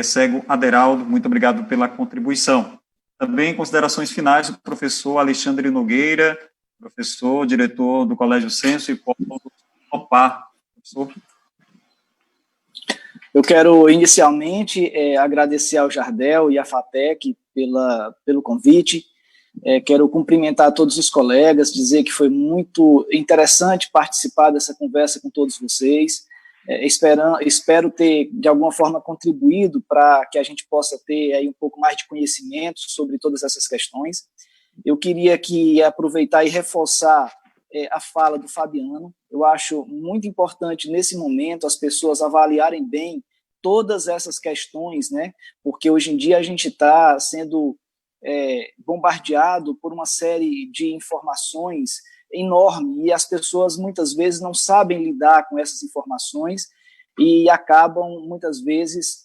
Cego Aderaldo, muito obrigado pela contribuição. Também considerações finais do professor Alexandre Nogueira, professor, diretor do Colégio Censo e Polo Opar. Professor. Eu quero, inicialmente, agradecer ao Jardel e à FATEC pelo convite. Quero cumprimentar todos os colegas, dizer que foi muito interessante participar dessa conversa com todos vocês. Espero ter, de alguma forma, contribuído para que a gente possa ter aí um pouco mais de conhecimento sobre todas essas questões. Eu queria aproveitar e reforçar a fala do Fabiano. Eu acho muito importante, nesse momento, as pessoas avaliarem bem todas essas questões, né? Porque hoje em dia a gente está sendo bombardeado por uma série de informações enorme, e as pessoas muitas vezes não sabem lidar com essas informações e acabam muitas vezes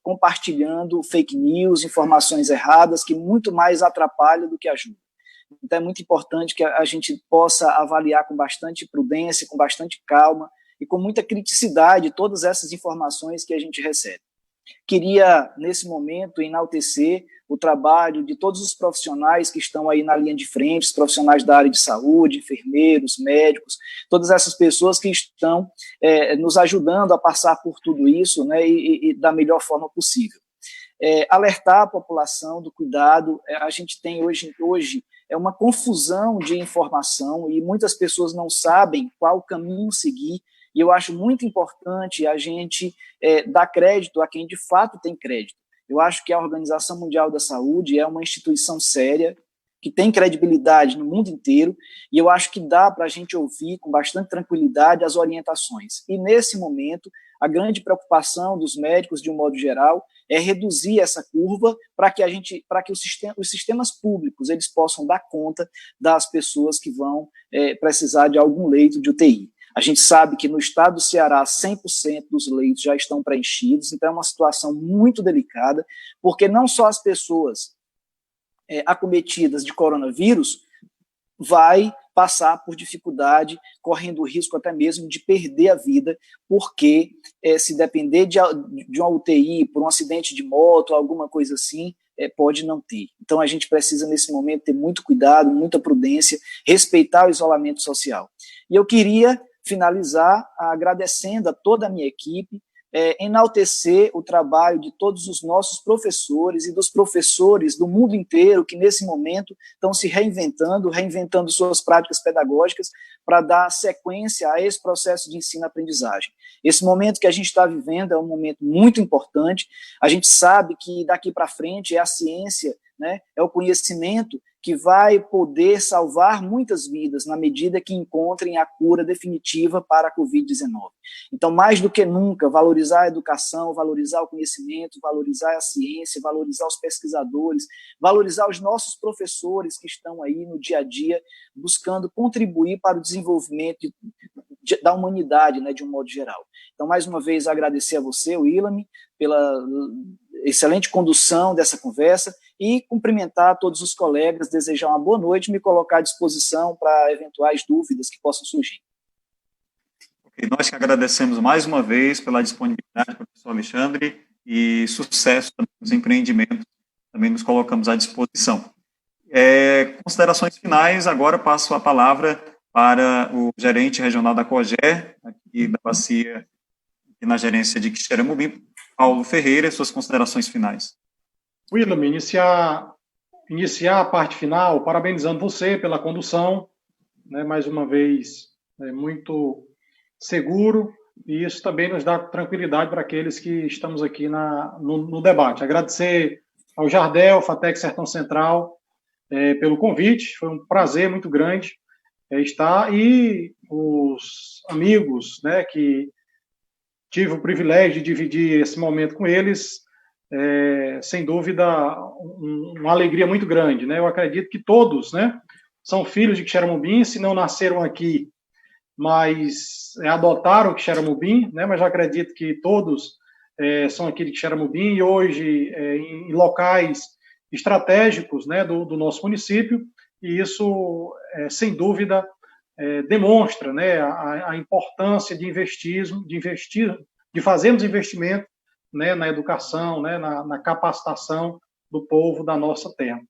compartilhando fake news, informações erradas, que muito mais atrapalham do que ajudam. Então é muito importante que a gente possa avaliar com bastante prudência, com bastante calma e com muita criticidade todas essas informações que a gente recebe. Queria, nesse momento, enaltecer o trabalho de todos os profissionais que estão aí na linha de frente, os profissionais da área de saúde, enfermeiros, médicos, todas essas pessoas que estão nos ajudando a passar por tudo isso, né, e da melhor forma possível. Alertar a população do cuidado. A gente tem hoje uma confusão de informação e muitas pessoas não sabem qual caminho seguir, e eu acho muito importante a gente dar crédito a quem de fato tem crédito. Eu acho que a Organização Mundial da Saúde é uma instituição séria, que tem credibilidade no mundo inteiro, e eu acho que dá para a gente ouvir com bastante tranquilidade as orientações. E, nesse momento, a grande preocupação dos médicos, de um modo geral, é reduzir essa curva para que os sistemas públicos eles possam dar conta das pessoas que vão precisar de algum leito de UTI. A gente sabe que no estado do Ceará, 100% dos leitos já estão preenchidos, então é uma situação muito delicada, porque não só as pessoas acometidas de coronavírus vai passar por dificuldade, correndo o risco até mesmo de perder a vida, porque se depender de uma UTI por um acidente de moto, alguma coisa assim, pode não ter. Então a gente precisa nesse momento ter muito cuidado, muita prudência, respeitar o isolamento social. E eu queria finalizar agradecendo a toda a minha equipe, enaltecer o trabalho de todos os nossos professores e dos professores do mundo inteiro que nesse momento estão se reinventando suas práticas pedagógicas para dar sequência a esse processo de ensino-aprendizagem. Esse momento que a gente está vivendo é um momento muito importante. A gente sabe que daqui para frente é a ciência, né, é o conhecimento que vai poder salvar muitas vidas na medida que encontrem a cura definitiva para a Covid-19. Então, mais do que nunca, valorizar a educação, valorizar o conhecimento, valorizar a ciência, valorizar os pesquisadores, valorizar os nossos professores que estão aí no dia a dia buscando contribuir para o desenvolvimento da humanidade, né, de um modo geral. Então, mais uma vez, agradecer a você, Willam, pela excelente condução dessa conversa e cumprimentar todos os colegas, desejar uma boa noite e me colocar à disposição para eventuais dúvidas que possam surgir. Okay, nós que agradecemos mais uma vez pela disponibilidade, professor Alexandre, e sucesso nos empreendimentos, também nos colocamos à disposição. Considerações finais, agora passo a palavra para o gerente regional da COGER, aqui da Bacia, aqui na gerência de Quixeramobim, Paulo Ferreira, suas considerações finais. Willam, iniciar a parte final, parabenizando você pela condução, né, mais uma vez, muito seguro, e isso também nos dá tranquilidade para aqueles que estamos aqui no debate. Agradecer ao Jardel, FATEC Sertão Central, pelo convite, foi um prazer muito grande estar, e os amigos, né, que tive o privilégio de dividir esse momento com eles, sem dúvida, uma alegria muito grande, né? Eu acredito que todos, né, são filhos de Quixeramobim, se não nasceram aqui, mas adotaram Quixeramobim, né? Mas eu acredito que todos são aqui de Quixeramobim e hoje em locais estratégicos, né, do nosso município, e isso, sem dúvida, demonstra, né, a importância de de fazermos investimento, né, na educação, né, na capacitação do povo da nossa terra.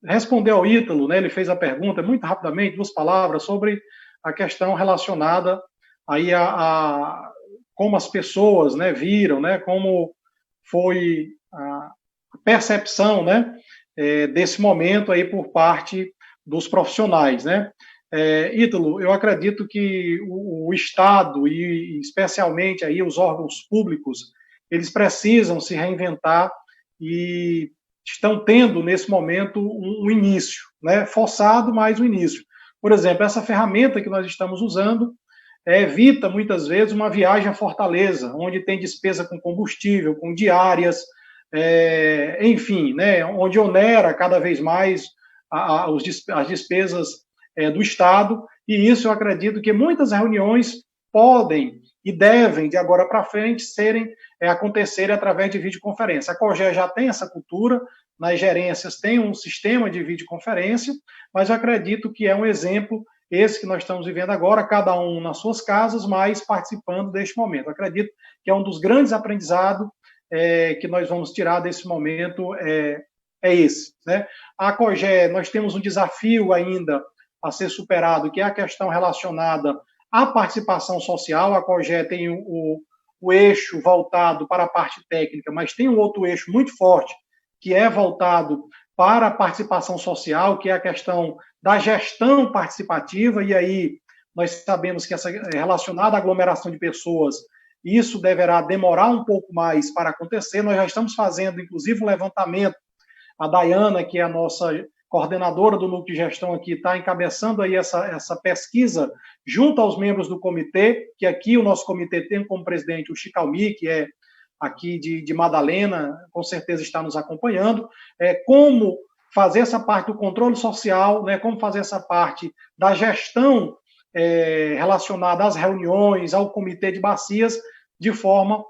Responder ao Ítalo, né, ele fez a pergunta, muito rapidamente, 2 palavras, sobre a questão relacionada aí a como as pessoas, né, viram, né, como foi a percepção, né, desse momento aí por parte dos profissionais, né. Ítalo, eu acredito que o Estado e especialmente aí os órgãos públicos, eles precisam se reinventar e estão tendo nesse momento um início, né, forçado, mas um início. Por exemplo, essa ferramenta que nós estamos usando evita muitas vezes uma viagem a Fortaleza, onde tem despesa com combustível, com diárias, enfim, né, onde onera cada vez mais as despesas do Estado, e isso eu acredito que muitas reuniões podem e devem, de agora para frente, acontecerem através de videoconferência. A COGE já tem essa cultura, nas gerências tem um sistema de videoconferência, mas eu acredito que é um exemplo esse que nós estamos vivendo agora, cada um nas suas casas, mas participando deste momento. Eu acredito que é um dos grandes aprendizados que nós vamos tirar desse momento, esse. Né? A COGE, nós temos um desafio ainda a ser superado, que é a questão relacionada à participação social. A COGE tem o eixo voltado para a parte técnica, mas tem um outro eixo muito forte, que é voltado para a participação social, que é a questão da gestão participativa, e aí nós sabemos que essa relacionada à aglomeração de pessoas, isso deverá demorar um pouco mais para acontecer. Nós já estamos fazendo, inclusive, um levantamento. A Dayana, que é a nossa coordenadora do núcleo de gestão aqui, está encabeçando aí essa pesquisa junto aos membros do comitê, que aqui o nosso comitê tem como presidente o Chicalmi, que é aqui de Madalena, com certeza está nos acompanhando, como fazer essa parte do controle social, né, como fazer essa parte da gestão relacionada às reuniões, ao comitê de bacias, de forma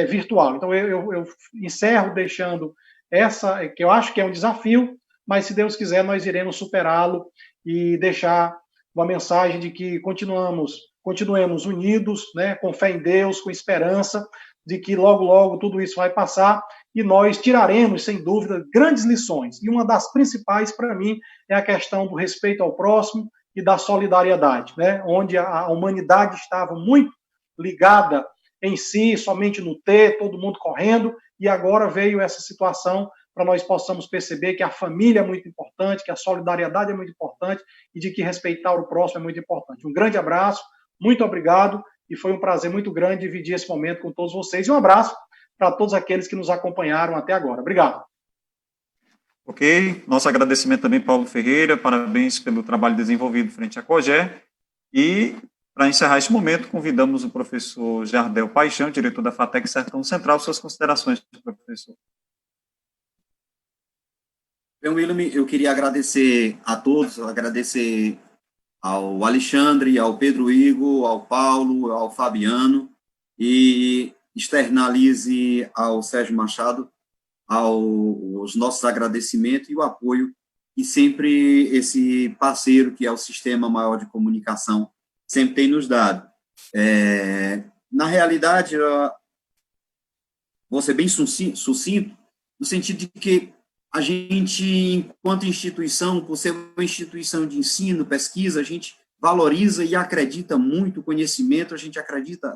virtual. Então, eu encerro deixando essa, que eu acho que é um desafio, mas, se Deus quiser, nós iremos superá-lo e deixar uma mensagem de que continuemos unidos, né, com fé em Deus, com esperança, de que logo, logo tudo isso vai passar e nós tiraremos, sem dúvida, grandes lições. E uma das principais, para mim, é a questão do respeito ao próximo e da solidariedade, né? Onde a humanidade estava muito ligada em si, somente no ter, todo mundo correndo, e agora veio essa situação para nós possamos perceber que a família é muito importante, que a solidariedade é muito importante e de que respeitar o próximo é muito importante. Um grande abraço, muito obrigado, e foi um prazer muito grande dividir esse momento com todos vocês. E um abraço para todos aqueles que nos acompanharam até agora. Obrigado. Ok, nosso agradecimento também, Paulo Ferreira, parabéns pelo trabalho desenvolvido frente à COGE. E, para encerrar este momento, convidamos o professor Jardel Paixão, diretor da FATEC Sertão Central, suas considerações, professor. Bem, William, eu queria agradecer a todos, agradecer ao Alexandre, ao Pedro Igor, ao Paulo, ao Fabiano, e externalize ao Sérgio Machado os nossos agradecimentos e o apoio, e sempre esse parceiro, que é o Sistema Maior de Comunicação, sempre tem nos dado. Na realidade, vou ser bem sucinto, no sentido de que a gente, enquanto instituição, por ser uma instituição de ensino, pesquisa, a gente valoriza e acredita muito o conhecimento, a gente acredita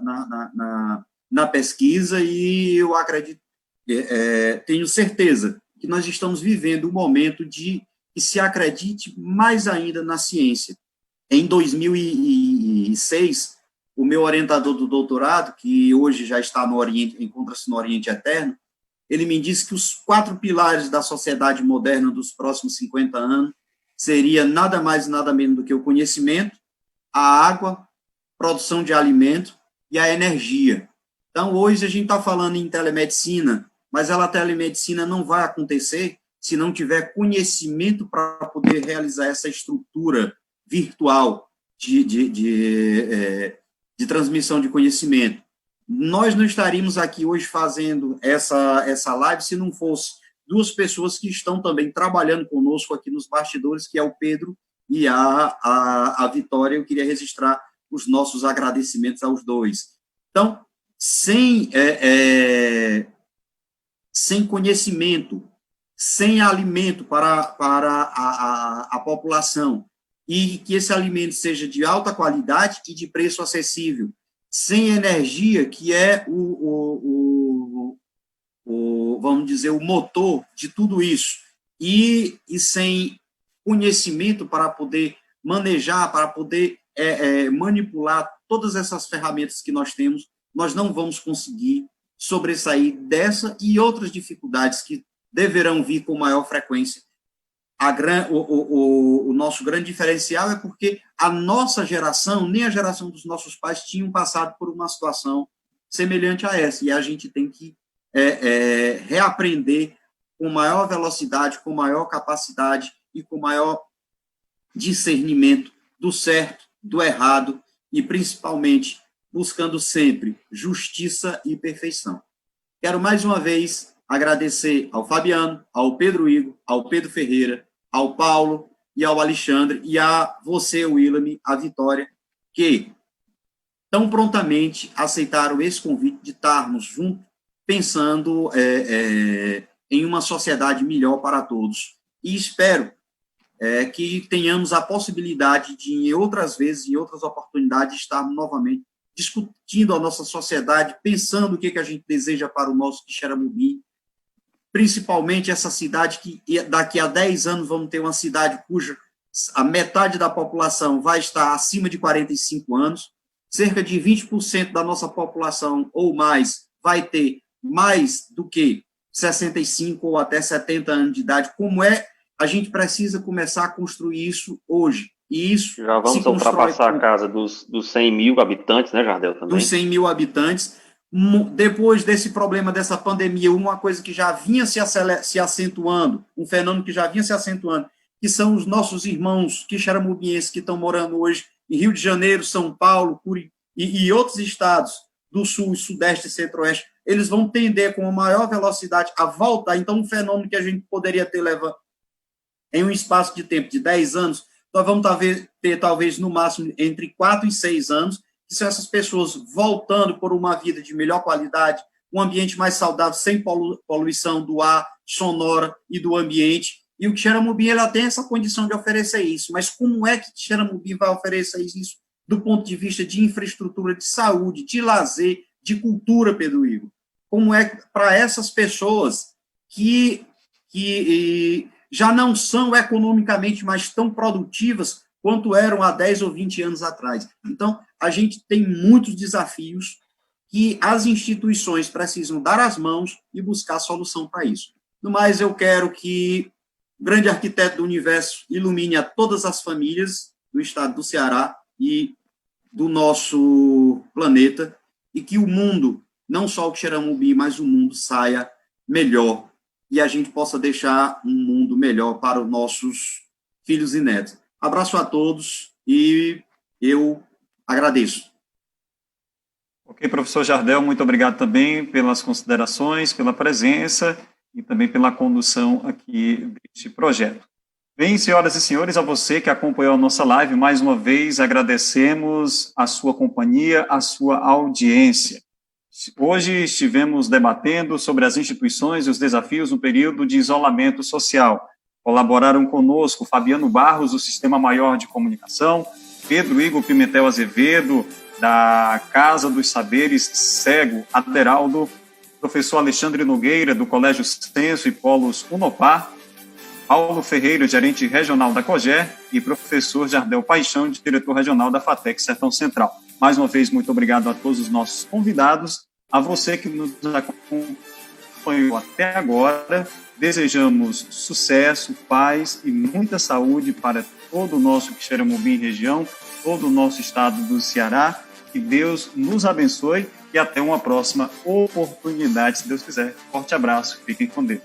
na pesquisa, e eu acredito, tenho certeza que nós estamos vivendo um momento de que se acredite mais ainda na ciência. Em 2006, o meu orientador do doutorado, que hoje já está no Oriente, encontra-se no Oriente Eterno, ele me disse que os 4 pilares da sociedade moderna dos próximos 50 anos seria nada mais e nada menos do que o conhecimento, a água, produção de alimento e a energia. Então, hoje a gente está falando em telemedicina, mas a telemedicina não vai acontecer se não tiver conhecimento para poder realizar essa estrutura virtual de transmissão de conhecimento. Nós não estaríamos aqui hoje fazendo essa live se não fosse 2 pessoas que estão também trabalhando conosco aqui nos bastidores, que é o Pedro e a Vitória. Eu queria registrar os nossos agradecimentos aos 2. Então, sem conhecimento, sem alimento para a população, e que esse alimento seja de alta qualidade e de preço acessível, sem energia, que é vamos dizer, o motor de tudo isso, e sem conhecimento para poder manejar, para poder manipular todas essas ferramentas que nós temos, nós não vamos conseguir sobressair dessa e outras dificuldades que deverão vir com maior frequência. O nosso grande diferencial é porque a nossa geração, nem a geração dos nossos pais, tinham passado por uma situação semelhante a essa, e a gente tem que reaprender com maior velocidade, com maior capacidade e com maior discernimento do certo, do errado e, principalmente, buscando sempre justiça e perfeição. Quero mais uma vez agradecer ao Fabiano, ao Pedro Igor, ao Pedro Ferreira, ao Paulo e ao Alexandre, e a você, Willam, a Vitória, que tão prontamente aceitaram esse convite de estarmos juntos, pensando em uma sociedade melhor para todos. E espero que tenhamos a possibilidade de, em outras vezes, em outras oportunidades, estarmos novamente discutindo a nossa sociedade, pensando o que a gente deseja para o nosso Quixeramobim, principalmente essa cidade que daqui a 10 anos vamos ter uma cidade cuja a metade da população vai estar acima de 45 anos, cerca de 20% da nossa população ou mais vai ter mais do que 65 ou até 70 anos de idade. Como a gente precisa começar a construir isso hoje. E isso já vamos ultrapassar a casa dos 100 mil habitantes, né, Jardel? Também. Dos 100 mil habitantes. Depois desse problema, dessa pandemia, uma coisa que já vinha se acentuando, um fenômeno que já vinha se acentuando, que são os nossos irmãos quixeramobinenses que estão morando hoje em Rio de Janeiro, São Paulo, e outros estados do Sul, Sudeste e Centro-Oeste, eles vão tender com maior velocidade a voltar. Então, um fenômeno que a gente poderia ter levado em um espaço de tempo de 10 anos, nós vamos ter talvez no máximo entre 4 e 6 anos, que são essas pessoas voltando por uma vida de melhor qualidade, um ambiente mais saudável, sem poluição do ar, sonora e do ambiente. E o Quixeramobim, ela tem essa condição de oferecer isso. Mas como é que o Quixeramobim vai oferecer isso do ponto de vista de infraestrutura, de saúde, de lazer, de cultura, Pedro Igor? Como é para essas pessoas que já não são economicamente mais tão produtivas quanto eram há 10 ou 20 anos atrás? Então, a gente tem muitos desafios que as instituições precisam dar as mãos e buscar solução para isso. No mais, eu quero que o grande arquiteto do universo ilumine a todas as famílias do estado do Ceará e do nosso planeta, e que o mundo, não só o Quixeramobim, mas o mundo saia melhor, e a gente possa deixar um mundo melhor para os nossos filhos e netos. Abraço a todos e eu agradeço. Ok, professor Jardel, muito obrigado também pelas considerações, pela presença e também pela condução aqui deste projeto. Bem, senhoras e senhores, a você que acompanhou a nossa live, mais uma vez agradecemos a sua companhia, a sua audiência. Hoje estivemos debatendo sobre as instituições e os desafios no período de isolamento social. Colaboraram conosco Fabiano Barros, do Sistema Maior de Comunicação, Pedro Igor Pimentel Azevedo, da Casa dos Saberes Cego Aderaldo, professor Alexandre Nogueira, do Colégio Censo e Polos Unopar, Paulo Ferreira, gerente regional da COGER, e professor Jardel Paixão, diretor regional da FATEC Sertão Central. Mais uma vez, muito obrigado a todos os nossos convidados, a você que nos acompanhou até agora. Desejamos sucesso, paz e muita saúde para todo o nosso Quixeramobim região, todo o nosso estado do Ceará. Que Deus nos abençoe e até uma próxima oportunidade, se Deus quiser. Forte abraço, fiquem com Deus.